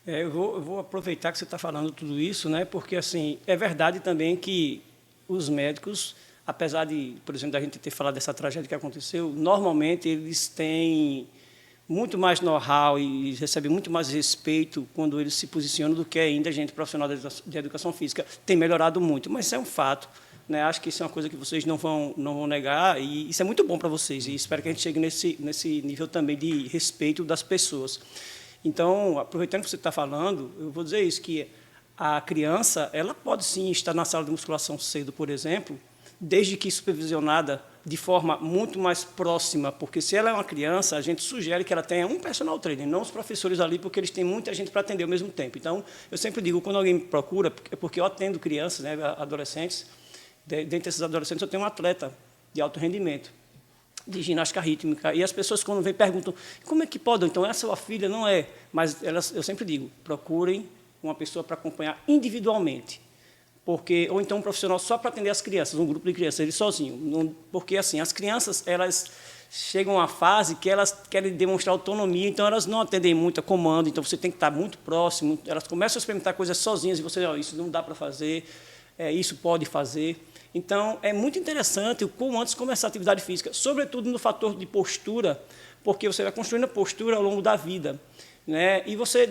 Eu vou aproveitar que você está falando tudo isso, né? Porque assim, é verdade também que os médicos, apesar de, por exemplo, da gente ter falado dessa tragédia que aconteceu, normalmente eles têm muito mais know-how e recebem muito mais respeito quando eles se posicionam do que ainda a gente profissional de educação física. Tem melhorado muito, mas isso é um fato. Né? Acho que isso é uma coisa que vocês não vão negar, e isso é muito bom para vocês, e espero que a gente chegue nesse nível também de respeito das pessoas. Então, aproveitando que você está falando, eu vou dizer isso, que a criança ela pode sim estar na sala de musculação cedo, por exemplo, desde que supervisionada de forma muito mais próxima, porque se ela é uma criança, a gente sugere que ela tenha um personal trainer, não os professores ali, porque eles têm muita gente para atender ao mesmo tempo. Então, eu sempre digo, quando alguém me procura, é porque eu atendo crianças, né, adolescentes. Dentre esses adolescentes, eu tenho um atleta de alto rendimento, de ginástica rítmica, e as pessoas, quando vêm, perguntam, como é que pode? Então, é a sua filha? Não é. Mas eu sempre digo, procurem uma pessoa para acompanhar individualmente, ou então um profissional só para atender as crianças, um grupo de crianças, ele sozinho. Porque, assim, as crianças, elas chegam a uma fase que elas querem demonstrar autonomia, então elas não atendem muito a comando, então você tem que estar muito próximo, elas começam a experimentar coisas sozinhas, e você, isso não dá para fazer, isso pode fazer. Então, é muito interessante o como antes começar a atividade física, sobretudo no fator de postura, porque você vai construindo a postura ao longo da vida. Né? E você,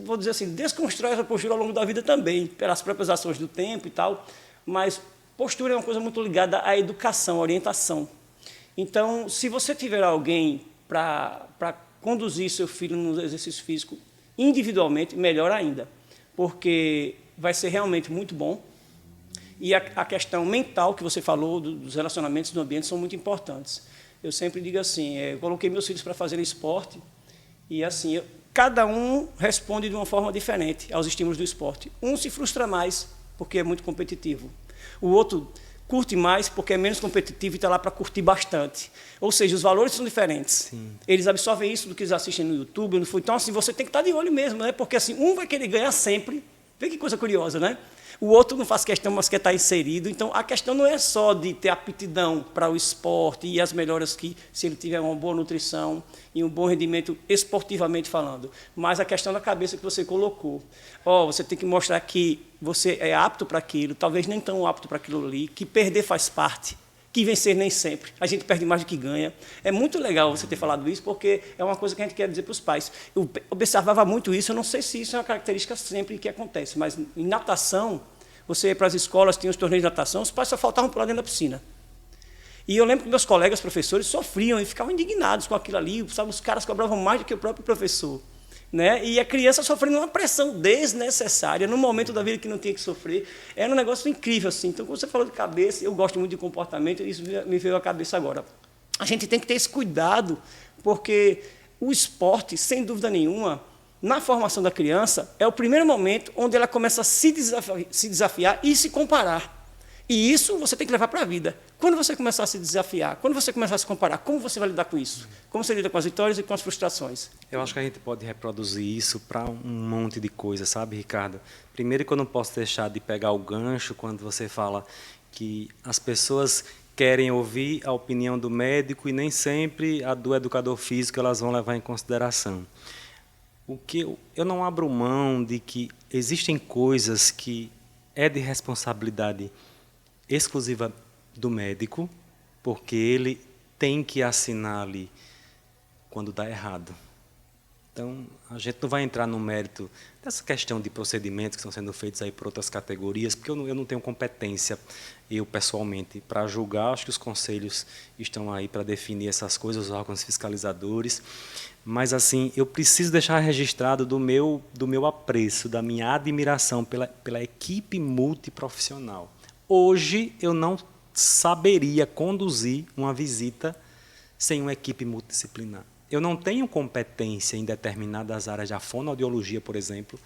vou dizer assim, desconstrói essa postura ao longo da vida também, pelas próprias ações do tempo e tal, mas postura é uma coisa muito ligada à educação, à orientação. Então, se você tiver alguém para conduzir seu filho no exercício físico individualmente, melhor ainda, porque vai ser realmente muito bom. E a questão mental que você falou, dos relacionamentos do ambiente, são muito importantes. Eu sempre digo assim, eu coloquei meus filhos para fazerem esporte, e assim, cada um responde de uma forma diferente aos estímulos do esporte. Um se frustra mais, porque é muito competitivo. O outro curte mais, porque é menos competitivo e está lá para curtir bastante. Ou seja, os valores são diferentes. Sim. Eles absorvem isso do que eles assistem no YouTube. Então, assim, você tem que estar de olho mesmo, né? Porque assim, um vai querer ganhar sempre. Vê que coisa curiosa, né? O outro não faz questão, mas quer estar inserido. Então, a questão não é só de ter aptidão para o esporte e as melhoras que, se ele tiver uma boa nutrição e um bom rendimento esportivamente falando, mas a questão da cabeça que você colocou. Você tem que mostrar que você é apto para aquilo, talvez nem tão apto para aquilo ali, que perder faz parte, que vencer nem sempre. A gente perde mais do que ganha. É muito legal você ter falado isso, porque é uma coisa que a gente quer dizer para os pais. Eu observava muito isso, eu não sei se isso é uma característica sempre que acontece, mas em natação, você ia para as escolas, tinha os torneios de natação, os pais só faltavam pular dentro da piscina. E eu lembro que meus colegas professores sofriam e ficavam indignados com aquilo ali, sabe, os caras cobravam mais do que o próprio professor. Né? E a criança sofrendo uma pressão desnecessária, num momento da vida que não tinha que sofrer. Era um negócio incrível. Assim. Então, quando você falou de cabeça, eu gosto muito de comportamento, e isso me veio à cabeça agora. A gente tem que ter esse cuidado, porque o esporte, sem dúvida nenhuma, na formação da criança, é o primeiro momento onde ela começa a se desafiar e se comparar. E isso você tem que levar para a vida. Quando você começar a se desafiar, quando você começar a se comparar, como você vai lidar com isso? Como você lida com as vitórias e com as frustrações? Eu acho que a gente pode reproduzir isso para um monte de coisa, sabe, Ricardo? Primeiro que eu não posso deixar de pegar o gancho quando você fala que as pessoas querem ouvir a opinião do médico e nem sempre a do educador físico elas vão levar em consideração. O que eu não abro mão de que existem coisas que é de responsabilidade exclusiva do médico, porque ele tem que assinar ali quando dá errado. Então, a gente não vai entrar no mérito dessa questão de procedimentos que estão sendo feitos aí por outras categorias, porque eu não tenho competência, eu pessoalmente, para julgar. Acho que os conselhos estão aí para definir essas coisas, os órgãos fiscalizadores. Mas, assim, eu preciso deixar registrado do meu apreço, da minha admiração pela equipe multiprofissional. Hoje, eu não saberia conduzir uma visita sem uma equipe multidisciplinar. Eu não tenho competência em determinadas áreas da fonoaudiologia, por exemplo,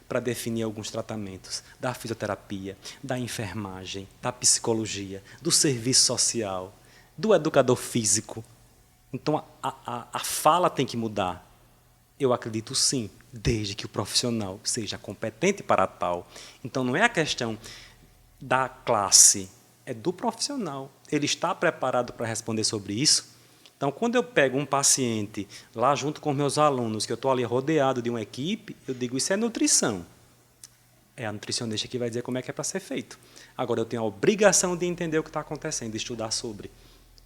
para definir alguns tratamentos, da fisioterapia, da enfermagem, da psicologia, do serviço social, do educador físico. Então, a fala tem que mudar. Eu acredito sim, desde que o profissional seja competente para tal. Então, não é a questão da classe, é do profissional. Ele está preparado para responder sobre isso? Então, quando eu pego um paciente lá junto com meus alunos, que eu estou ali rodeado de uma equipe, eu digo, isso é nutrição. É a nutricionista que vai dizer como é que é para ser feito. Agora, eu tenho a obrigação de entender o que está acontecendo, de estudar sobre,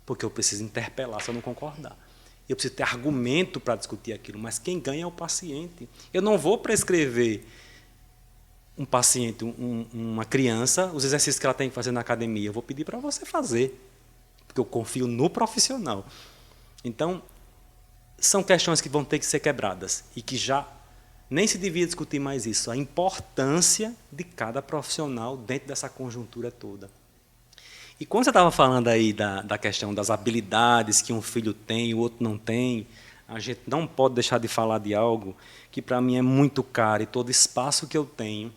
porque eu preciso interpelar se eu não concordar. Eu preciso ter argumento para discutir aquilo, mas quem ganha é o paciente. Eu não vou prescrever um paciente, uma criança, os exercícios que ela tem que fazer na academia. Eu vou pedir para você fazer, porque eu confio no profissional. Então, são questões que vão ter que ser quebradas e que já nem se devia discutir mais isso, a importância de cada profissional dentro dessa conjuntura toda. E quando você estava falando aí da questão das habilidades que um filho tem e o outro não tem, a gente não pode deixar de falar de algo que para mim é muito caro, e todo espaço que eu tenho,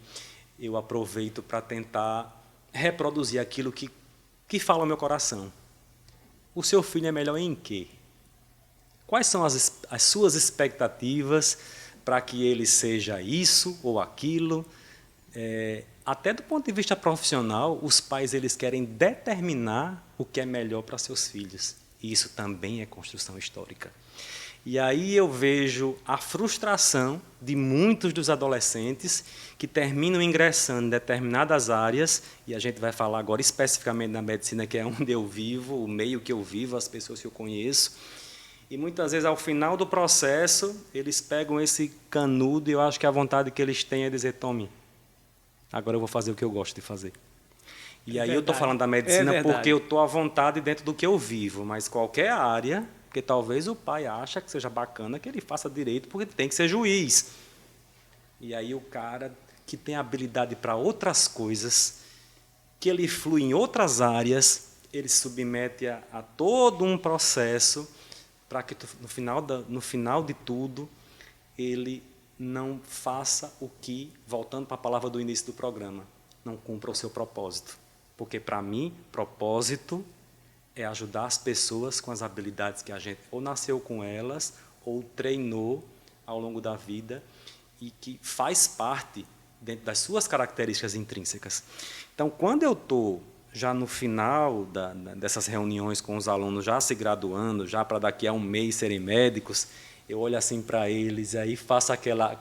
eu aproveito para tentar reproduzir aquilo que fala ao meu coração. O seu filho é melhor em quê? Quais são as suas expectativas para que ele seja isso ou aquilo? Até do ponto de vista profissional, os pais eles querem determinar o que é melhor para seus filhos. E isso também é construção histórica. E aí eu vejo a frustração de muitos dos adolescentes que terminam ingressando em determinadas áreas, e a gente vai falar agora especificamente na medicina, que é onde eu vivo, o meio que eu vivo, as pessoas que eu conheço. E muitas vezes, ao final do processo, eles pegam esse canudo e eu acho que a vontade que eles têm é dizer, tome, agora eu vou fazer o que eu gosto de fazer. E aí eu estou falando da medicina porque eu estou à vontade dentro do que eu vivo, mas qualquer área, porque talvez o pai acha que seja bacana que ele faça direito porque tem que ser juiz. E aí o cara que tem habilidade para outras coisas, que ele flui em outras áreas, ele se submete a todo um processo para que no final de tudo ele não faça o que, voltando para a palavra do início do programa, não cumpra o seu propósito. Porque, para mim, propósito é ajudar as pessoas com as habilidades que a gente ou nasceu com elas ou treinou ao longo da vida e que faz parte dentro das suas características intrínsecas. Então, quando eu estou já no final dessas reuniões com os alunos, já se graduando, já para daqui a um mês serem médicos, eu olho assim para eles e aí faço aquela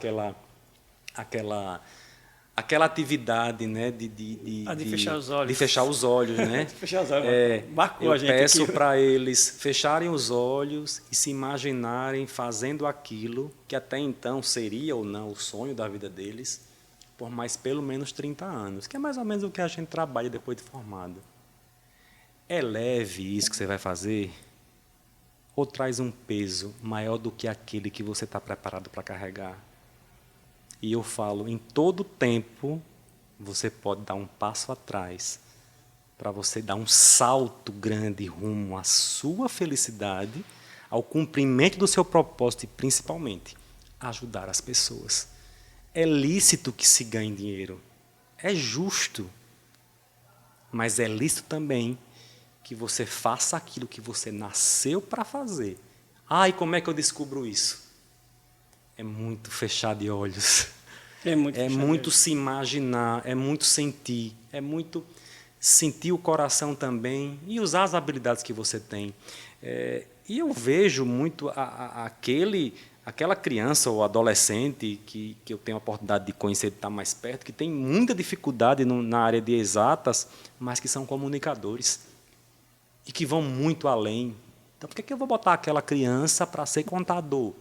atividade, né, de fechar os olhos. De fechar os olhos, né? Fechar os olhos. Marcou eu a gente peço aqui. para eles fecharem os olhos e se imaginarem fazendo aquilo que até então seria ou não o sonho da vida deles, por mais pelo menos 30 anos, que é mais ou menos o que a gente trabalha depois de formado. É leve isso que você vai fazer? Ou traz um peso maior do que aquele que você está preparado para carregar? E eu falo, em todo tempo, você pode dar um passo atrás para você dar um salto grande rumo à sua felicidade, ao cumprimento do seu propósito e, principalmente, ajudar as pessoas. É lícito que se ganhe dinheiro. É justo. mas é lícito também que você faça aquilo que você nasceu para fazer. Ah, e como é que eu descubro isso? É muito fechar de olhos. É muito se imaginar, é muito sentir, é muito sentir o coração também e usar as habilidades que você tem. E eu vejo muito aquela criança ou adolescente que eu tenho a oportunidade de conhecer, de estar mais perto, que tem muita dificuldade na área de exatas, mas que são comunicadores e que vão muito além. Então, por que eu vou botar aquela criança para ser contador?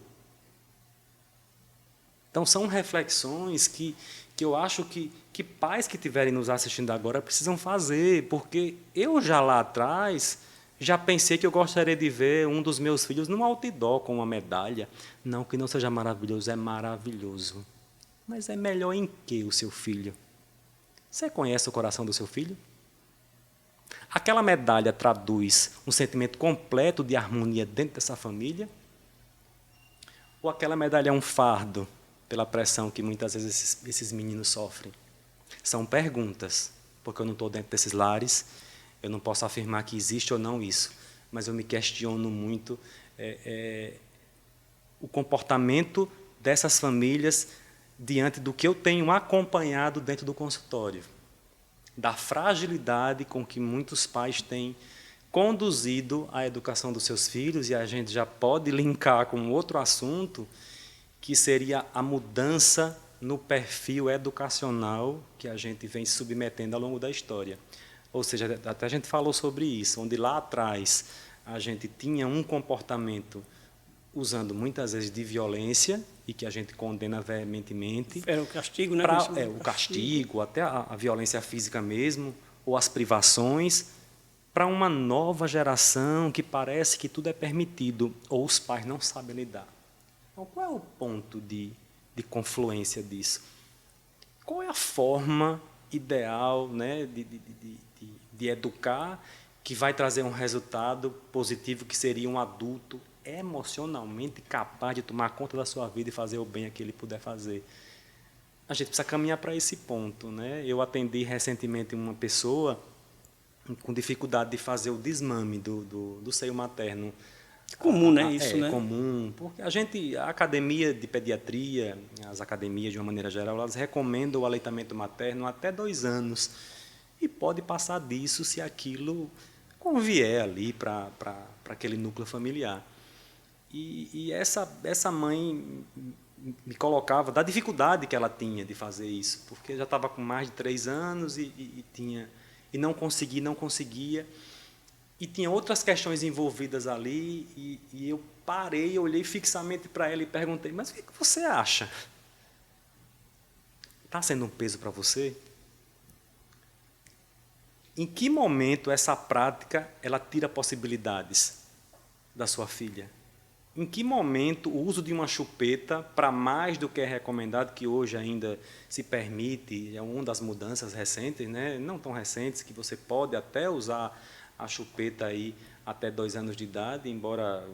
Então, são reflexões que eu acho que pais que estiverem nos assistindo agora precisam fazer, porque eu já lá atrás já pensei que eu gostaria de ver um dos meus filhos num outdoor com uma medalha. Não que não seja maravilhoso, é maravilhoso. Mas é melhor em que o seu filho? Você conhece o coração do seu filho? Aquela medalha traduz um sentimento completo de harmonia dentro dessa família? Ou aquela medalha é um fardo pela pressão que muitas vezes esses meninos sofrem? São perguntas, porque eu não estou dentro desses lares, eu não posso afirmar que existe ou não isso, mas eu me questiono muito o comportamento dessas famílias diante do que eu tenho acompanhado dentro do consultório, da fragilidade com que muitos pais têm conduzido a educação dos seus filhos, e a gente já pode linkar com outro assunto, que seria a mudança no perfil educacional que a gente vem submetendo ao longo da história. Ou seja, até a gente falou sobre isso, onde lá atrás a gente tinha um comportamento usando muitas vezes de violência, e que a gente condena veementemente. Era o castigo, né? O castigo, até a violência física mesmo, ou as privações, para uma nova geração que parece que tudo é permitido, ou os pais não sabem lidar. Então, qual é o ponto de confluência disso? Qual é a forma ideal, né, de educar que vai trazer um resultado positivo, que seria um adulto emocionalmente capaz de tomar conta da sua vida e fazer o bem a que ele puder fazer? A gente precisa caminhar para esse ponto, né? Eu atendi recentemente uma pessoa com dificuldade de fazer o desmame do seio materno. Comum, né? Isso, né? É comum, porque a academia de pediatria, as academias de uma maneira geral, elas recomendam o aleitamento materno até 2 anos, e pode passar disso se aquilo convier ali para aquele núcleo familiar. E essa mãe me colocava da dificuldade que ela tinha de fazer isso, porque já estava com mais de 3 anos e não conseguia. E tinha outras questões envolvidas ali, e eu parei, olhei fixamente para ela e perguntei: mas o que você acha? Está sendo um peso para você? Em que momento essa prática ela tira possibilidades da sua filha? Em que momento o uso de uma chupeta, para mais do que é recomendado, que hoje ainda se permite, é uma das mudanças recentes, né? Não tão recentes, que você pode até usar a chupeta aí até 2 anos de idade, embora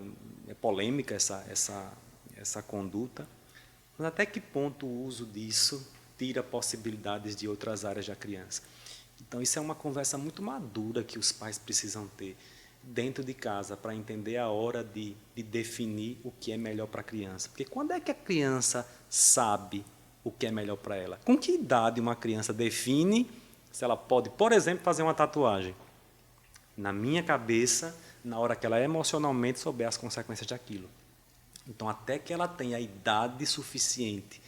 é polêmica essa conduta. Mas até que ponto o uso disso tira possibilidades de outras áreas da criança? Então, isso é uma conversa muito madura que os pais precisam ter dentro de casa, para entender a hora de definir o que é melhor para a criança. Porque quando é que a criança sabe o que é melhor para ela? Com que idade uma criança define se ela pode, por exemplo, fazer uma tatuagem? Na minha cabeça, na hora que ela emocionalmente souber as consequências daquilo. Então, até que ela tenha a idade suficiente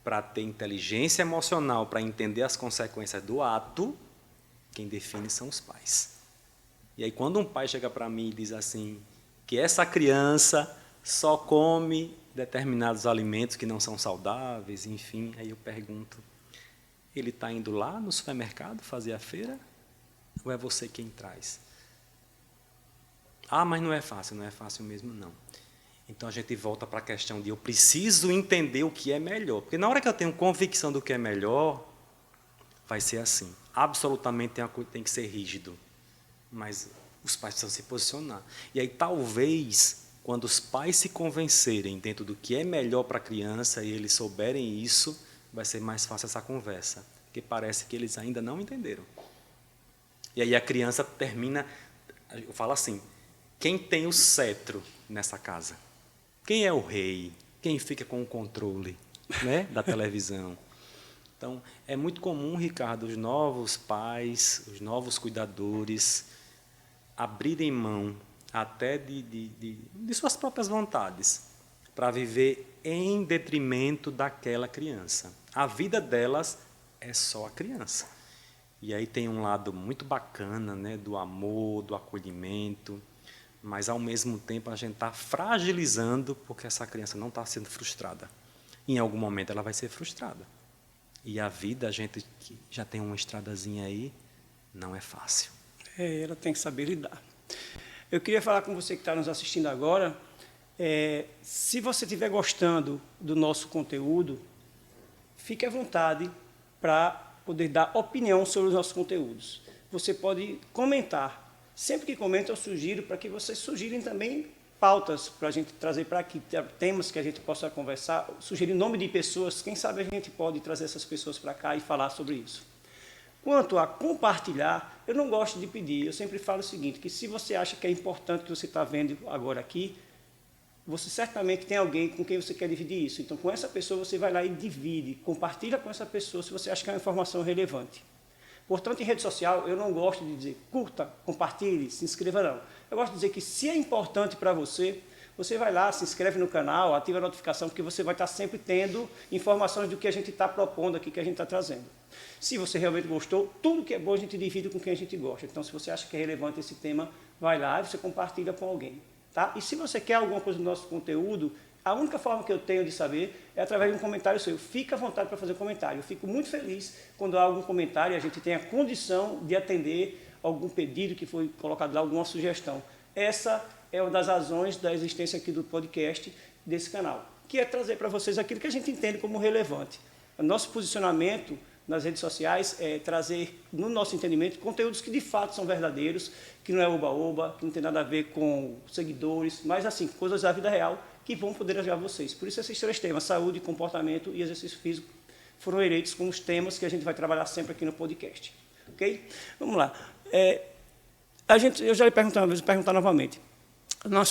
para ter inteligência emocional, para entender as consequências do ato, quem define são os pais. E aí, quando um pai chega para mim e diz assim, que essa criança só come determinados alimentos que não são saudáveis, enfim, aí eu pergunto: ele está indo lá no supermercado fazer a feira? Ou é você quem traz? Ah, mas não é fácil mesmo, não. Então, a gente volta para a questão de eu preciso entender o que é melhor. Porque na hora que eu tenho convicção do que é melhor, vai ser assim. Absolutamente tem que ser rígido. Mas os pais precisam se posicionar. E aí, talvez, quando os pais se convencerem dentro do que é melhor para a criança e eles souberem isso, vai ser mais fácil essa conversa. Porque parece que eles ainda não entenderam. E aí a criança termina, eu falo assim, quem tem o cetro nessa casa? Quem é o rei? Quem fica com o controle, né, da televisão? Então, é muito comum, Ricardo, os novos pais, os novos cuidadores abrirem mão até de suas próprias vontades para viver em detrimento daquela criança. A vida delas é só a criança. E aí tem um lado muito bacana, né, do amor, do acolhimento, mas, ao mesmo tempo, a gente está fragilizando porque essa criança não está sendo frustrada. Em algum momento ela vai ser frustrada. E a vida, a gente que já tem uma estradazinha aí, não é fácil. Ela tem que saber lidar. Eu queria falar com você que está nos assistindo agora, se você estiver gostando do nosso conteúdo, fique à vontade para poder dar opinião sobre os nossos conteúdos. Você pode comentar. Sempre que comenta, eu sugiro para que vocês sugiram também pautas para a gente trazer para aqui, temas que a gente possa conversar, sugerir nome de pessoas, quem sabe a gente pode trazer essas pessoas para cá e falar sobre isso. Quanto a compartilhar, eu não gosto de pedir, eu sempre falo o seguinte, que se você acha que é importante o que você está vendo agora aqui, você certamente tem alguém com quem você quer dividir isso. Então, com essa pessoa, você vai lá e divide, compartilha com essa pessoa se você acha que é uma informação relevante. Portanto, em rede social, eu não gosto de dizer curta, compartilhe, se inscreva, não. Eu gosto de dizer que, se é importante para você, você vai lá, se inscreve no canal, ativa a notificação, porque você vai estar sempre tendo informações do que a gente está propondo aqui, que a gente está trazendo. Se você realmente gostou, tudo que é bom a gente divide com quem a gente gosta. Então, se você acha que é relevante esse tema, vai lá e você compartilha com alguém. Tá? E se você quer alguma coisa do nosso conteúdo, a única forma que eu tenho de saber é através de um comentário seu. Fica à vontade para fazer comentário. Eu fico muito feliz quando há algum comentário e a gente tem a condição de atender algum pedido que foi colocado lá, alguma sugestão. Essa é uma das razões da existência aqui do podcast, desse canal, que é trazer para vocês aquilo que a gente entende como relevante. O nosso posicionamento nas redes sociais é trazer, no nosso entendimento, conteúdos que de fato são verdadeiros, que não é oba-oba, que não tem nada a ver com seguidores, mas assim, coisas da vida real que vão poder ajudar vocês. Por isso esses três temas, saúde, comportamento e exercício físico, foram eleitos como os temas que a gente vai trabalhar sempre aqui no podcast. Ok? Vamos lá. Eu já lhe perguntei uma vez, vou perguntar novamente. No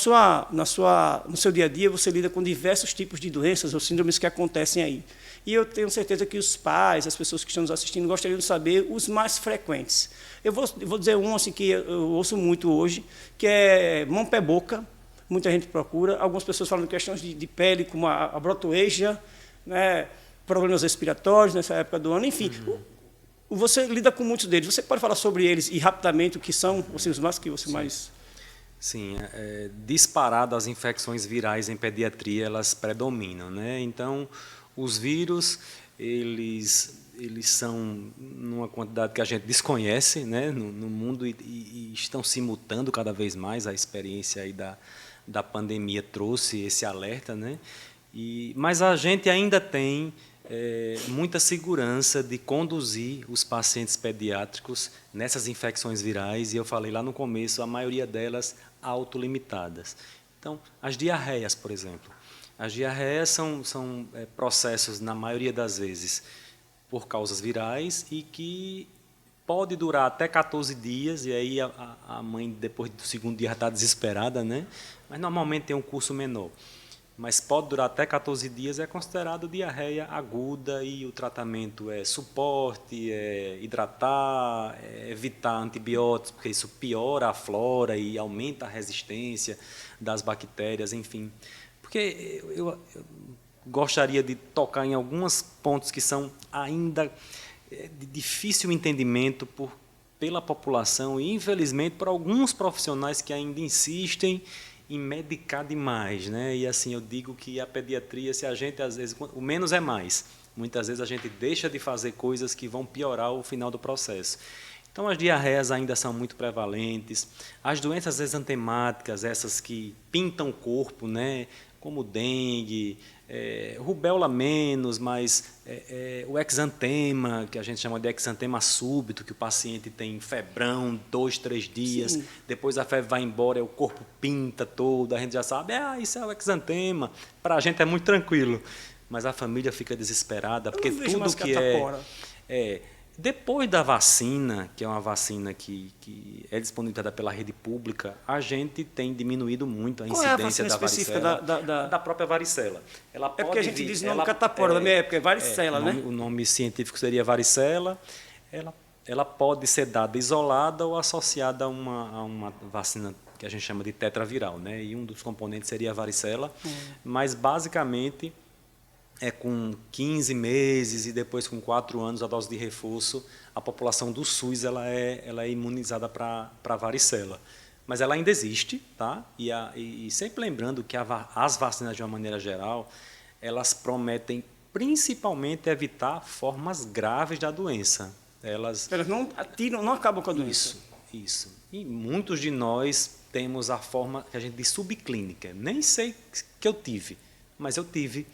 seu dia a dia, você lida com diversos tipos de doenças ou síndromes que acontecem aí. E eu tenho certeza que os pais, as pessoas que estão nos assistindo, gostariam de saber os mais frequentes. Eu vou dizer um assim, que eu ouço muito hoje, que é mão, pé, boca. Muita gente procura. Algumas pessoas falam de questões de pele, como a brotoeja, né, problemas respiratórios nessa época do ano. Enfim, você lida com muitos deles. Você pode falar sobre eles e, rapidamente, o que são assim, os mais que você mais... Sim, disparado as infecções virais em pediatria, elas predominam, né? Então, os vírus, eles são numa quantidade que a gente desconhece, né, no mundo e estão se mutando cada vez mais. A experiência aí da pandemia trouxe esse alerta, né? Mas a gente ainda tem muita segurança de conduzir os pacientes pediátricos nessas infecções virais, e eu falei lá no começo, a maioria delas autolimitadas. Então, as diarreias, por exemplo. As diarreias são processos, na maioria das vezes, por causas virais e que pode durar até 14 dias, e aí a mãe, depois do segundo dia, já está desesperada, né? Mas normalmente tem um curso menor. Mas pode durar até 14 dias, é considerado diarreia aguda, e o tratamento é suporte, é hidratar, é evitar antibióticos, porque isso piora a flora e aumenta a resistência das bactérias, enfim. Porque eu gostaria de tocar em alguns pontos que são ainda de difícil entendimento pela população e, infelizmente, por alguns profissionais que ainda insistem em medicar demais, né? E assim, eu digo que a pediatria, se a gente, às vezes, o menos é mais. Muitas vezes a gente deixa de fazer coisas que vão piorar o final do processo. Então, as diarreias ainda são muito prevalentes. As doenças exantemáticas, essas que pintam o corpo, né? Como dengue, rubéola menos, mas o exantema, que a gente chama de exantema súbito, que o paciente tem febrão 2, 3 dias, sim, depois a febre vai embora, o corpo pinta todo, a gente já sabe, isso é o exantema. Para a gente é muito tranquilo, mas a família fica desesperada, porque tudo que Depois da vacina, que é uma vacina que é disponibilizada pela rede pública, a gente tem diminuído muito a Qual é a incidência vacina da específica varicela, da própria varicela. Ela É porque a pode gente vir, diz o nome ela, catapora, na minha época, é varicela, né? o nome científico seria varicela. Ela pode ser dada isolada ou associada a uma vacina que a gente chama de tetraviral, né? E um dos componentes seria a varicela, mas basicamente é com 15 meses e depois com 4 anos a dose de reforço, a população do SUS ela é imunizada para a varicela. Mas ela ainda existe, tá? E sempre lembrando que as vacinas, de uma maneira geral, elas prometem principalmente evitar formas graves da doença. Elas não atiram, não acabam com a doença. Isso. E muitos de nós temos a forma que a gente diz subclínica. Nem sei que eu tive, mas eu tive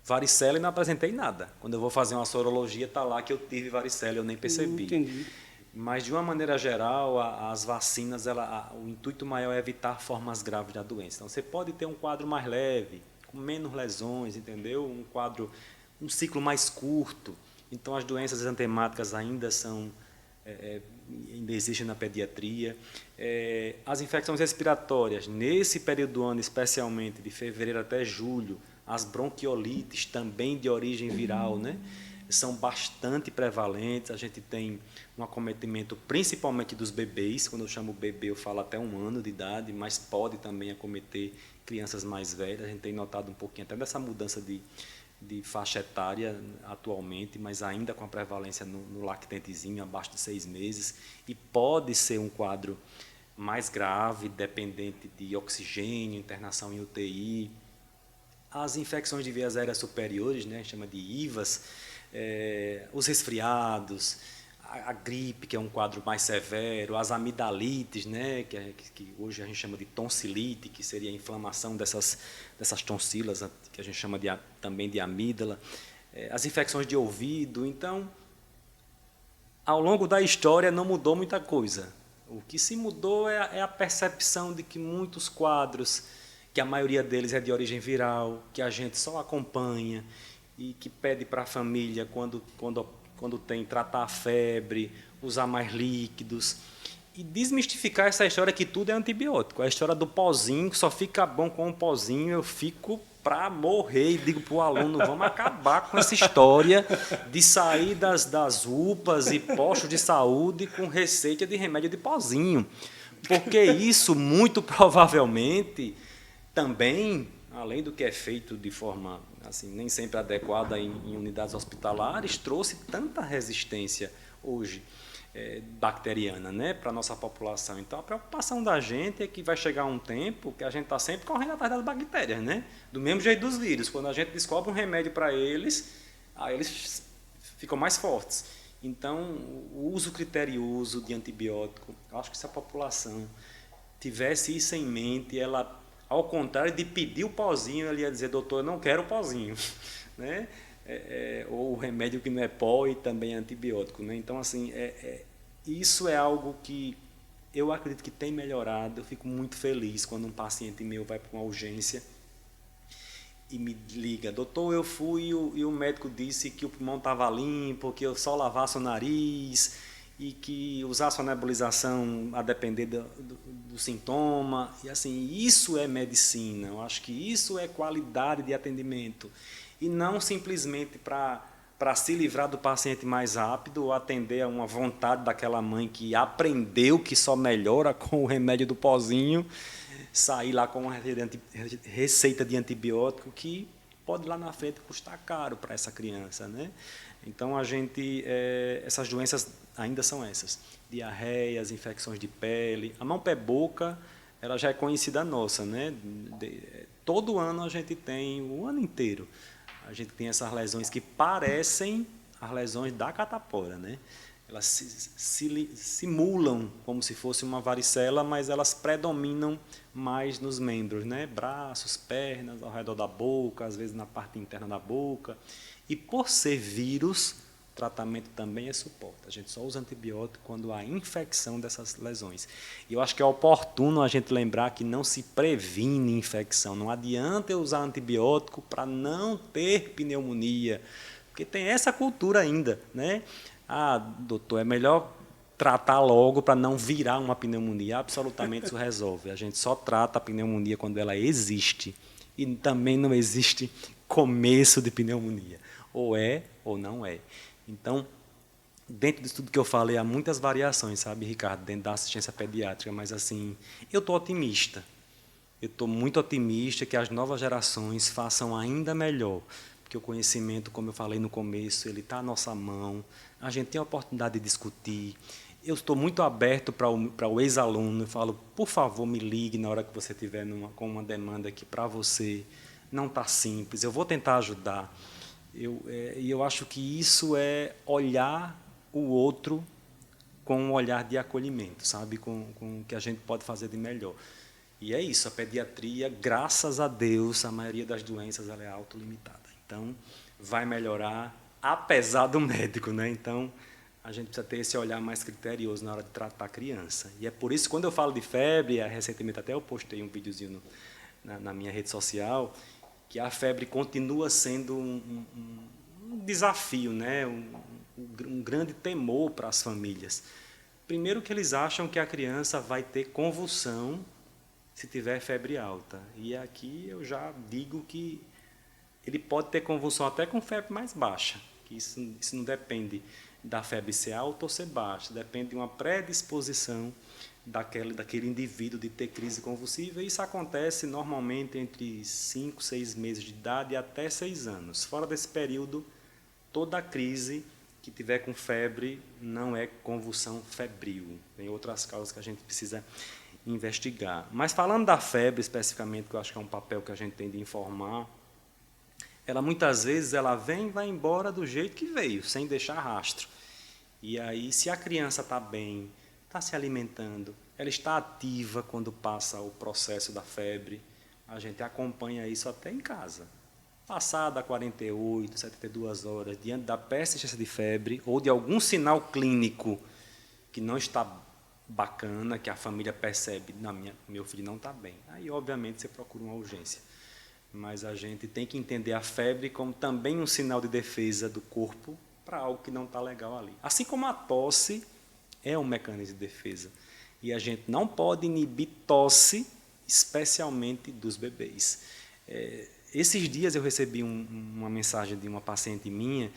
varicela e não apresentei nada. Quando eu vou fazer uma sorologia, está lá que eu tive varicela, eu nem percebi. Entendi. Mas, de uma maneira geral, as vacinas, o intuito maior é evitar formas graves da doença. Então, você pode ter um quadro mais leve, com menos lesões, entendeu? Um ciclo mais curto. Então, as doenças exantemáticas ainda existem na pediatria. As infecções respiratórias, nesse período do ano, especialmente de fevereiro até julho, as bronquiolites, também de origem viral, né, são bastante prevalentes. A gente tem um acometimento principalmente dos bebês. Quando eu chamo bebê, eu falo até 1 ano de idade, mas pode também acometer crianças mais velhas. A gente tem notado um pouquinho até dessa mudança de faixa etária atualmente, mas ainda com a prevalência no lactentezinho, abaixo de 6 meses. E pode ser um quadro mais grave, dependente de oxigênio, internação em UTI. As infecções de vias aéreas superiores, né, chama de IVAs, os resfriados, a gripe, que é um quadro mais severo, as amidalites, né, que hoje a gente chama de tonsilite, que seria a inflamação dessas tonsilas, que a gente chama também de amígdala, as infecções de ouvido. Então, ao longo da história não mudou muita coisa. O que se mudou é a percepção de que muitos quadros, que a maioria deles é de origem viral, que a gente só acompanha e que pede para a família, quando tem, tratar a febre, usar mais líquidos, e desmistificar essa história que tudo é antibiótico. A história do pozinho, que só fica bom com o pozinho, eu fico para morrer e digo para o aluno, vamos acabar com essa história de sair das UPAs e postos de saúde com receita de remédio de pozinho, porque isso, muito provavelmente, também, além do que é feito de forma assim, nem sempre adequada em unidades hospitalares, trouxe tanta resistência hoje bacteriana, né, para a nossa população. Então, a preocupação da gente é que vai chegar um tempo que a gente está sempre correndo atrás das bactérias, né? Do mesmo jeito dos vírus. Quando a gente descobre um remédio para eles, aí eles ficam mais fortes. Então, o uso criterioso de antibiótico, eu acho que se a população tivesse isso em mente, ela, ao contrário de pedir o pozinho, ela ia dizer, doutor, eu não quero o pozinho, né? Ou o remédio que não é pó e também é antibiótico, né? Então, assim, isso é algo que eu acredito que tem melhorado. Eu fico muito feliz quando um paciente meu vai para uma urgência e me liga, doutor, eu fui e o médico disse que o pulmão estava limpo, que eu só lavasse o nariz e que usasse a nebulização a depender do sintoma. E assim, isso é medicina. Eu acho que isso é qualidade de atendimento. E não simplesmente para se livrar do paciente mais rápido ou atender a uma vontade daquela mãe que aprendeu que só melhora com o remédio do pozinho, sair lá com uma receita de antibiótico que pode lá na frente custar caro para essa criança, né? Então, essas doenças ainda são essas: diarreias, infecções de pele. A mão, pé, boca, ela já é conhecida nossa, né? Todo ano a gente tem, o ano inteiro, a gente tem essas lesões que parecem as lesões da catapora, né? Elas simulam como se fosse uma varicela, mas elas predominam mais nos membros, né? Braços, pernas, ao redor da boca, às vezes na parte interna da boca. E por ser vírus, o tratamento também é suporte. A gente só usa antibiótico quando há infecção dessas lesões. E eu acho que é oportuno a gente lembrar que não se previne infecção. Não adianta eu usar antibiótico para não ter pneumonia, porque tem essa cultura ainda, né? Doutor, é melhor tratar logo para não virar uma pneumonia. Absolutamente isso resolve. A gente só trata a pneumonia quando ela existe. E também não existe começo de pneumonia. Ou é ou não é. Então, dentro disso tudo que eu falei, há muitas variações, sabe, Ricardo, dentro da assistência pediátrica, mas assim, eu estou otimista. Eu estou muito otimista que as novas gerações façam ainda melhor, porque o conhecimento, como eu falei no começo, ele está à nossa mão, a gente tem a oportunidade de discutir. Eu estou muito aberto para o ex-aluno, eu falo, por favor, me ligue na hora que você estiver com uma demanda que para você não está simples, eu vou tentar ajudar. E eu acho que isso é olhar o outro com um olhar de acolhimento, sabe? Com o que a gente pode fazer de melhor. E é isso, a pediatria, graças a Deus, a maioria das doenças ela é autolimitada. Então, vai melhorar, apesar do médico, né? Então, a gente precisa ter esse olhar mais criterioso na hora de tratar a criança. E é por isso que, quando eu falo de febre, recentemente até eu postei um videozinho na minha rede social, que a febre continua sendo um desafio, né? Um grande temor para as famílias. Primeiro que eles acham que a criança vai ter convulsão se tiver febre alta. E aqui eu já digo que ele pode ter convulsão até com febre mais baixa, que isso não depende da febre ser alta ou ser baixa, depende de uma predisposição daquele indivíduo de ter crise convulsiva, e isso acontece normalmente entre 5, 6 meses de idade e até 6 anos. Fora desse período, toda crise que tiver com febre não é convulsão febril. Tem outras causas que a gente precisa investigar. Mas falando da febre especificamente, que eu acho que é um papel que a gente tem de informar, ela muitas vezes ela vem e vai embora do jeito que veio, sem deixar rastro. E aí, se a criança está bem, está se alimentando, ela está ativa quando passa o processo da febre, a gente acompanha isso até em casa. Passada 48, 72 horas, diante da persistência de febre ou de algum sinal clínico que não está bacana, que a família percebe, meu filho não está bem. Aí, obviamente, você procura uma urgência. Mas a gente tem que entender a febre como também um sinal de defesa do corpo para algo que não está legal ali. Assim como a tosse é um mecanismo de defesa. E a gente não pode inibir tosse, especialmente dos bebês. Esses dias eu recebi uma mensagem de uma paciente minha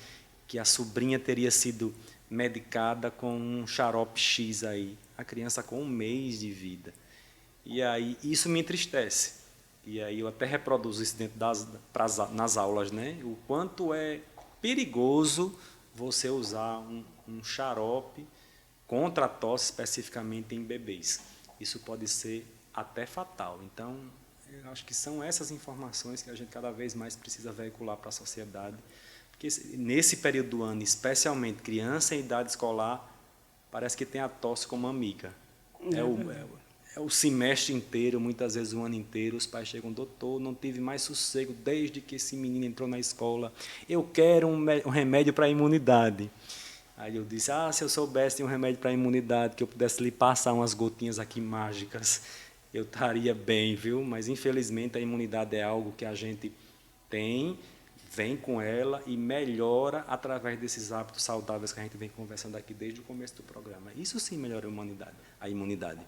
que a sobrinha teria sido medicada com um xarope X aí, a criança com 1 mês de vida. E aí isso me entristece. E aí eu até reproduzo isso dentro nas aulas, né? O quanto é perigoso você usar um xarope contra a tosse, especificamente em bebês. Isso pode ser até fatal. Então, eu acho que são essas informações que a gente cada vez mais precisa veicular para a sociedade, porque nesse período do ano, especialmente criança em idade escolar, parece que tem a tosse como amiga. É o semestre inteiro, muitas vezes o ano inteiro, os pais chegam, doutor, não tive mais sossego desde que esse menino entrou na escola, eu quero um remédio para a imunidade. Aí eu disse, se eu soubesse de um remédio para a imunidade, que eu pudesse lhe passar umas gotinhas aqui mágicas, eu estaria bem, viu? Mas, infelizmente, a imunidade é algo que a gente tem, vem com ela e melhora através desses hábitos saudáveis que a gente vem conversando aqui desde o começo do programa. Isso sim melhora a imunidade.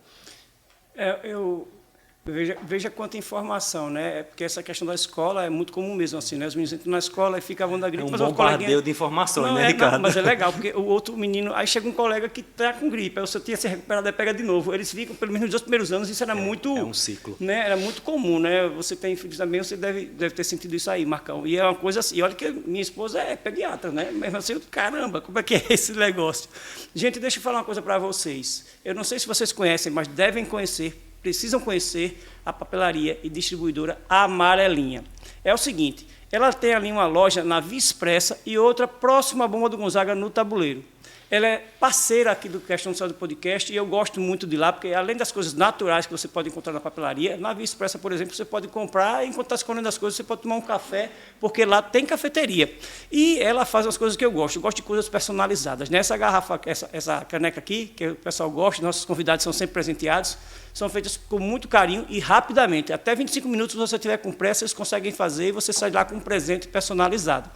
Veja quanta informação, né? Porque essa questão da escola é muito comum mesmo, assim, né? Os meninos entram na escola e ficam da gripe. É um bombardeio de informações, né, Ricardo? Não, mas é legal, porque o outro menino... Aí chega um colega que está com gripe, aí o seu tinha se recuperado e pega de novo. Eles ficam, pelo menos nos 2 primeiros anos, isso era muito... É um ciclo. Né? Era muito comum, né? Você tem filhos também, você deve ter sentido isso aí, Marcão. E é uma coisa assim, olha que minha esposa é pediatra, né? Mas assim, caramba, como é que é esse negócio? Gente, deixa eu falar uma coisa para vocês. Eu não sei se vocês conhecem, mas devem conhecer, precisam conhecer a papelaria e distribuidora Amarelinha. É o seguinte, ela tem ali uma loja na Via Expressa e outra próxima à Bomba do Gonzaga, no Tabuleiro. ela é parceira aqui do Questão do Céu do Podcast, e eu gosto muito de lá, porque além das coisas naturais que você pode encontrar na papelaria, na Via Expressa, por exemplo, você pode comprar, e enquanto está escolhendo as coisas, você pode tomar um café, porque lá tem cafeteria. E ela faz as coisas que eu gosto de coisas personalizadas. Nessa garrafa, essa caneca aqui, que o pessoal gosta, nossos convidados são sempre presenteados, são feitas com muito carinho e rapidamente. Até 25 minutos, se você tiver com pressa, eles conseguem fazer e você sai lá com um presente personalizado.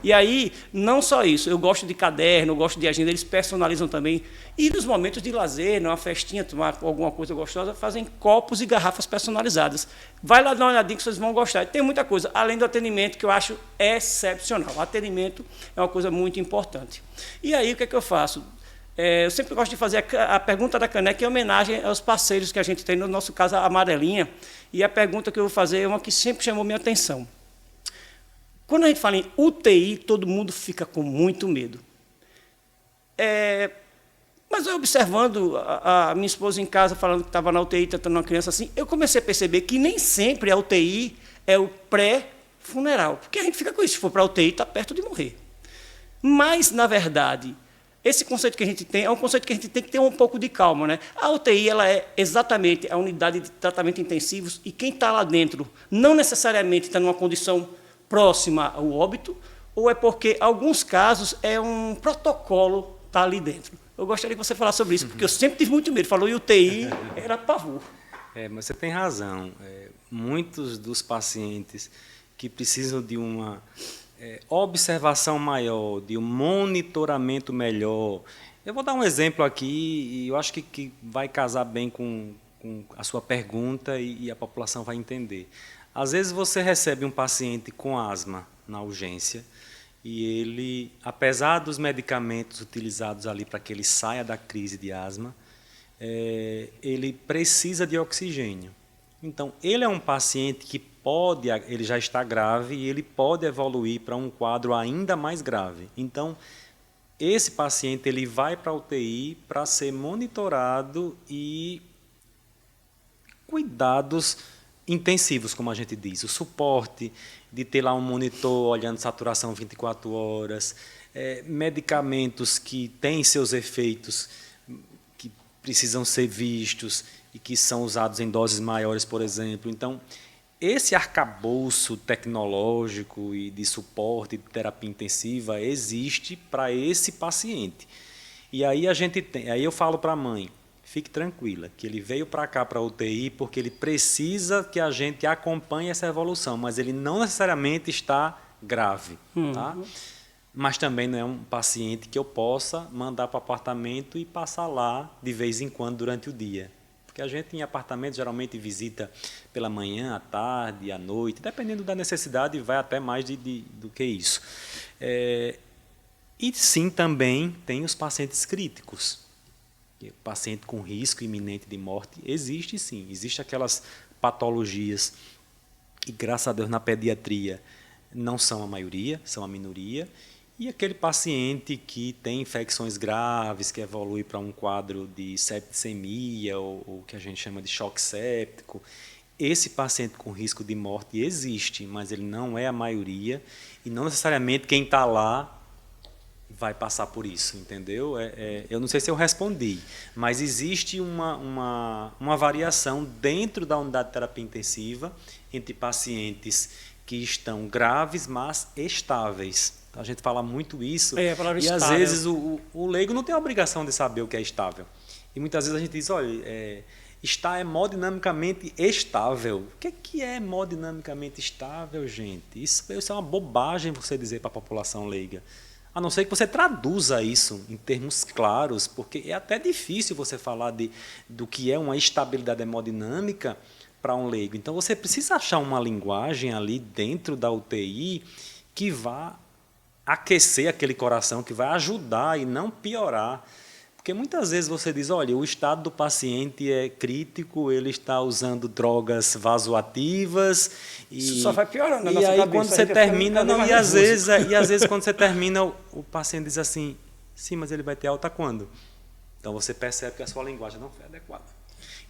E aí, não só isso, eu gosto de caderno, eu gosto de agenda, eles personalizam também. E nos momentos de lazer, numa festinha, tomar alguma coisa gostosa, fazem copos e garrafas personalizadas. Vai lá dar uma olhadinha que vocês vão gostar. Tem muita coisa, além do atendimento, que eu acho excepcional. O atendimento é uma coisa muito importante. E aí, o que é que eu faço? Eu sempre gosto de fazer a pergunta da caneca em homenagem aos parceiros que a gente tem, no nosso caso, a Amarelinha. E a pergunta que eu vou fazer é uma que sempre chamou minha atenção. Quando a gente fala em UTI, todo mundo fica com muito medo. Mas eu observando a minha esposa em casa, falando que estava na UTI, tratando uma criança assim, eu comecei a perceber que nem sempre a UTI é o pré-funeral. Porque a gente fica com isso, se for para a UTI, está perto de morrer. Mas, na verdade, esse conceito que a gente tem é um conceito que a gente tem que ter um pouco de calma, né? A UTI ela é exatamente a unidade de tratamento intensivos, e quem está lá dentro não necessariamente está numa condição próxima ao óbito, ou é porque, em alguns casos, é um protocolo estar ali dentro. Eu gostaria que você falasse sobre isso, porque eu sempre tive muito medo. Falou em UTI, era pavor. Mas você tem razão. Muitos dos pacientes que precisam de uma observação maior, de um monitoramento melhor. Eu vou dar um exemplo aqui, e eu acho que vai casar bem com a sua pergunta e a população vai entender. Às vezes você recebe um paciente com asma na urgência e ele, apesar dos medicamentos utilizados ali para que ele saia da crise de asma, ele precisa de oxigênio. Então, ele é um paciente que ele já está grave e ele pode evoluir para um quadro ainda mais grave. Então, esse paciente ele vai para a UTI para ser monitorado e cuidados intensivos, como a gente diz, o suporte de ter lá um monitor olhando saturação 24 horas, medicamentos que têm seus efeitos que precisam ser vistos e que são usados em doses maiores, por exemplo. Então, esse arcabouço tecnológico e de suporte de terapia intensiva existe para esse paciente. E aí aí eu falo para a mãe, fique tranquila, que ele veio para cá, para a UTI, porque ele precisa que a gente acompanhe essa evolução, mas ele não necessariamente está grave. Tá? Mas também não é um paciente que eu possa mandar para o apartamento e passar lá de vez em quando durante o dia. Porque a gente em apartamento geralmente visita pela manhã, à tarde, à noite, dependendo da necessidade, vai até mais do que isso. E sim, também tem os pacientes críticos. O paciente com risco iminente de morte existe sim, existem aquelas patologias que, graças a Deus, na pediatria não são a maioria, são a minoria, e aquele paciente que tem infecções graves, que evolui para um quadro de septicemia, ou que a gente chama de choque séptico, esse paciente com risco de morte existe, mas ele não é a maioria, e não necessariamente quem está lá vai passar por isso, entendeu? Eu não sei se eu respondi, mas existe uma variação dentro da unidade de terapia intensiva entre pacientes que estão graves, mas estáveis. A gente fala muito isso, a palavra e estável. Às vezes o leigo não tem a obrigação de saber o que é estável. E muitas vezes a gente diz, olha, está hemodinamicamente estável. O que é hemodinamicamente estável, gente? Isso é uma bobagem você dizer para a população leiga. A não ser que você traduza isso em termos claros, porque é até difícil você falar do que é uma estabilidade hemodinâmica para um leigo. Então, você precisa achar uma linguagem ali dentro da UTI que vá aquecer aquele coração, que vai ajudar e não piorar. Porque muitas vezes você diz, olha, o estado do paciente é crítico, ele está usando drogas vasoativas. Isso só vai piorando na nossa cabeça. E aí quando você termina, às vezes quando você termina, o paciente diz assim, sim, mas ele vai ter alta quando? Então você percebe que a sua linguagem não foi adequada.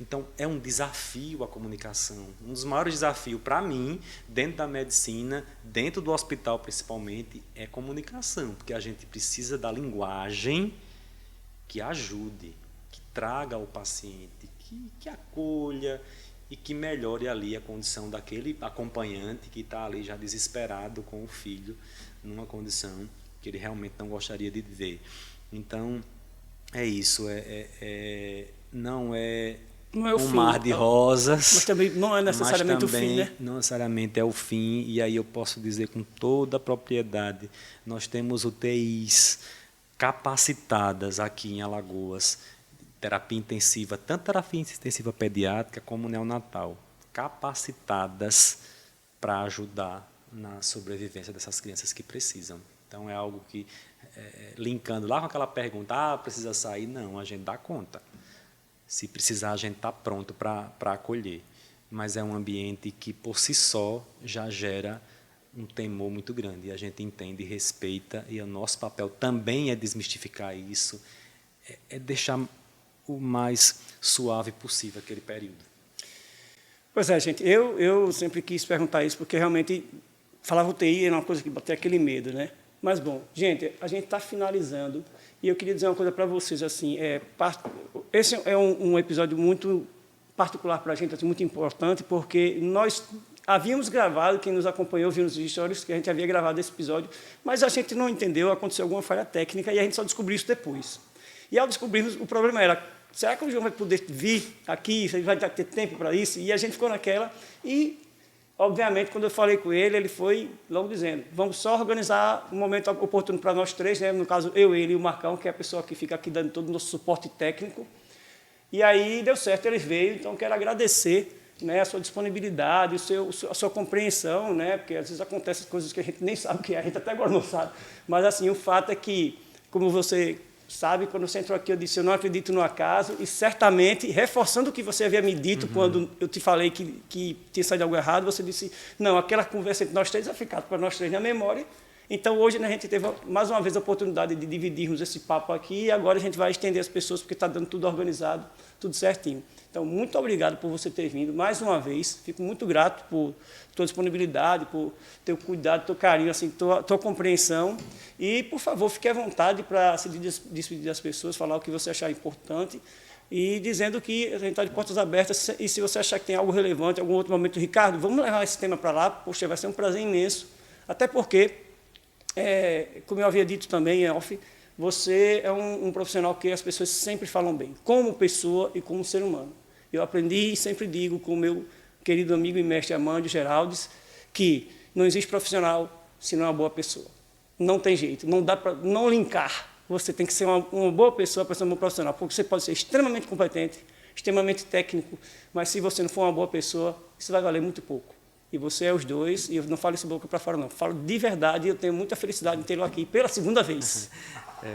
Então é um desafio a comunicação. Um dos maiores desafios para mim, dentro da medicina, dentro do hospital principalmente, é comunicação, porque a gente precisa da linguagem que ajude, que traga ao paciente, que acolha e que melhore ali a condição daquele acompanhante que está ali já desesperado com o filho, numa condição que ele realmente não gostaria de ver. Então, é isso, não é Não é o um fim, mar de rosas, mas também não é necessariamente mas também o fim, né? não necessariamente é o fim, e aí eu posso dizer com toda a propriedade, nós temos UTIs capacitadas aqui em Alagoas, terapia intensiva, tanto terapia intensiva pediátrica como neonatal, capacitadas para ajudar na sobrevivência dessas crianças que precisam. Então, é algo que, linkando lá com aquela pergunta, precisa sair? Não, a gente dá conta. Se precisar, a gente está pronto para acolher. Mas é um ambiente que, por si só, já gera um temor muito grande. E a gente entende e respeita, e o nosso papel também é desmistificar isso, é deixar o mais suave possível aquele período. Pois é, gente, eu sempre quis perguntar isso, porque realmente falava UTI era uma coisa que batia aquele medo, né? Mas, bom, gente, a gente está finalizando, e eu queria dizer uma coisa para vocês, assim, esse é um episódio muito particular para a gente, assim, muito importante, porque nós havíamos gravado, quem nos acompanhou viu nos stories, que a gente havia gravado esse episódio, mas a gente não entendeu, aconteceu alguma falha técnica, e a gente só descobriu isso depois. E ao descobrirmos, o problema era, será que o João vai poder vir aqui, ele vai ter tempo para isso? E a gente ficou naquela, e, obviamente, quando eu falei com ele, ele foi logo dizendo, vamos só organizar um momento oportuno para nós três, né? No caso, eu, ele e o Marcão, que é a pessoa que fica aqui dando todo o nosso suporte técnico. E aí deu certo, ele veio, então quero agradecer, né, a sua disponibilidade, a sua compreensão, né, porque às vezes acontecem coisas que a gente nem sabe o que é, a gente até agora não sabe. Mas, assim, o fato é que, como você sabe, quando você entrou aqui, eu disse, eu não acredito no acaso, e certamente, reforçando o que você havia me dito quando eu te falei que tinha saído algo errado, você disse, não, aquela conversa entre nós três vai ficar para nós três na memória. Então, hoje, né, a gente teve mais uma vez a oportunidade de dividirmos esse papo aqui, e agora a gente vai estender as pessoas, porque está dando tudo organizado, tudo certinho. Então, muito obrigado por você ter vindo mais uma vez. Fico muito grato por tua disponibilidade, por teu cuidado, teu carinho, assim, tua compreensão. E, por favor, fique à vontade para se despedir das pessoas, falar o que você achar importante e dizendo que a gente está de portas abertas. E se você achar que tem algo relevante, algum outro momento, Ricardo, vamos levar esse tema para lá. Poxa, vai ser um prazer imenso. Até porque, como eu havia dito também, Elf, você é um profissional que as pessoas sempre falam bem, como pessoa e como ser humano. Eu aprendi e sempre digo com o meu querido amigo e mestre Amândio Geraldes que não existe profissional se não é uma boa pessoa. Não tem jeito, não dá para não linkar. Você tem que ser uma boa pessoa para ser um bom profissional, porque você pode ser extremamente competente, extremamente técnico, mas se você não for uma boa pessoa, isso vai valer muito pouco. E você é os dois, e eu não falo isso boca para fora, não. Falo de verdade, e eu tenho muita felicidade em tê-lo aqui pela segunda vez.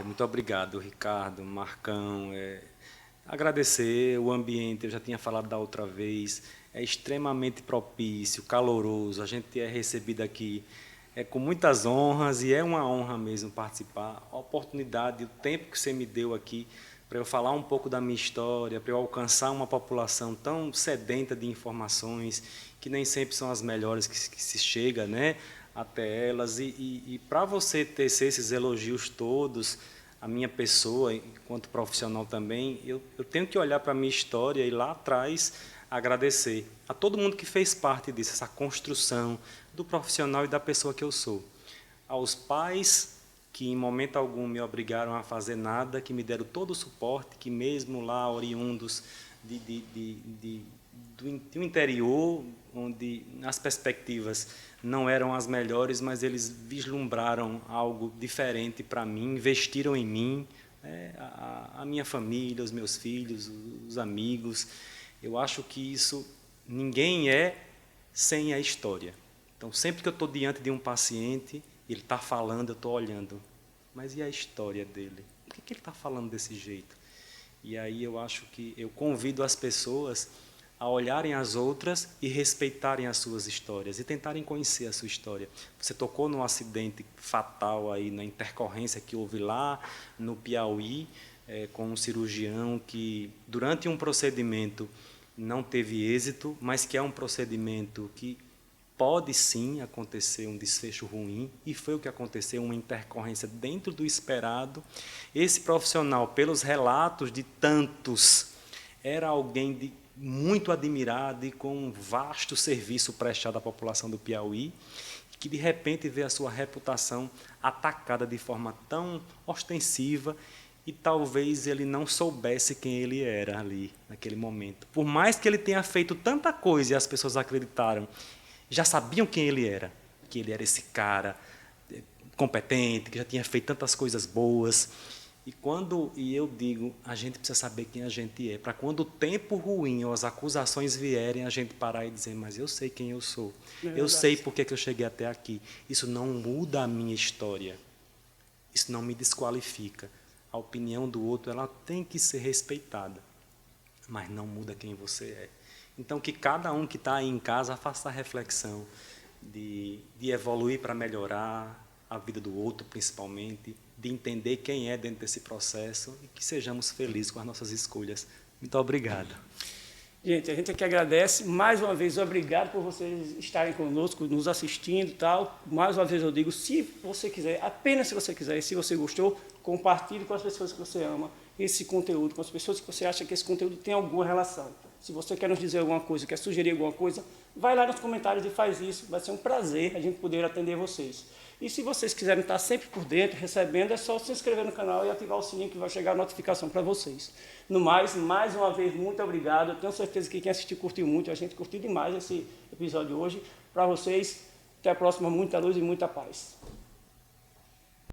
Muito obrigado, Ricardo, Marcão. Agradecer o ambiente, eu já tinha falado da outra vez, é extremamente propício, caloroso, a gente é recebido aqui com muitas honras, e é uma honra mesmo participar. A oportunidade, o tempo que você me deu aqui para eu falar um pouco da minha história, para eu alcançar uma população tão sedenta de informações, que nem sempre são as melhores que se chega, né, até elas, e para você tecer esses elogios todos, a minha pessoa, enquanto profissional também, eu tenho que olhar para a minha história e lá atrás agradecer a todo mundo que fez parte disso, essa construção do profissional e da pessoa que eu sou. Aos pais que em momento algum me obrigaram a fazer nada, que me deram todo o suporte, que mesmo lá oriundos do interior, onde as perspectivas não eram as melhores, mas eles vislumbraram algo diferente para mim, investiram em mim, a minha família, os meus filhos, os amigos. Eu acho que isso ninguém é sem a história. Então, sempre que eu estou diante de um paciente, ele está falando, eu estou olhando. Mas e a história dele? Por que ele está falando desse jeito? E aí eu acho que eu convido as pessoas a olharem as outras e respeitarem as suas histórias e tentarem conhecer a sua história. Você tocou num acidente fatal aí, na intercorrência que houve lá no Piauí, com um cirurgião que, durante um procedimento, não teve êxito, mas que é um procedimento que pode sim acontecer um desfecho ruim, e foi o que aconteceu, uma intercorrência dentro do esperado. Esse profissional, pelos relatos de tantos, era alguém muito admirado e com um vasto serviço prestado à população do Piauí, que de repente vê a sua reputação atacada de forma tão ostensiva, e talvez ele não soubesse quem ele era ali, naquele momento. Por mais que ele tenha feito tanta coisa e as pessoas acreditaram, já sabiam quem ele era, que ele era esse cara competente, que já tinha feito tantas coisas boas. E eu digo, a gente precisa saber quem a gente é, para quando o tempo ruim ou as acusações vierem, a gente parar e dizer, mas eu sei quem eu sou, eu sei por que eu cheguei até aqui. Isso não muda a minha história, isso não me desqualifica. A opinião do outro, ela tem que ser respeitada, mas não muda quem você é. Então, que cada um que está aí em casa faça a reflexão de evoluir para melhorar a vida do outro, principalmente, de entender quem é dentro desse processo e que sejamos felizes com as nossas escolhas. Muito obrigado. Gente, a gente aqui agradece. Mais uma vez, obrigado por vocês estarem conosco, nos assistindo e tal. Mais uma vez eu digo, se você quiser, apenas se você quiser, e se você gostou, compartilhe com as pessoas que você ama esse conteúdo, com as pessoas que você acha que esse conteúdo tem alguma relação. Se você quer nos dizer alguma coisa, quer sugerir alguma coisa, vai lá nos comentários e faz isso. Vai ser um prazer a gente poder atender vocês. E se vocês quiserem estar sempre por dentro, recebendo, é só se inscrever no canal e ativar o sininho que vai chegar a notificação para vocês. No mais uma vez, muito obrigado. Eu tenho certeza que quem assistiu curtiu muito. A gente curtiu demais esse episódio hoje. Para vocês, até a próxima. Muita luz e muita paz.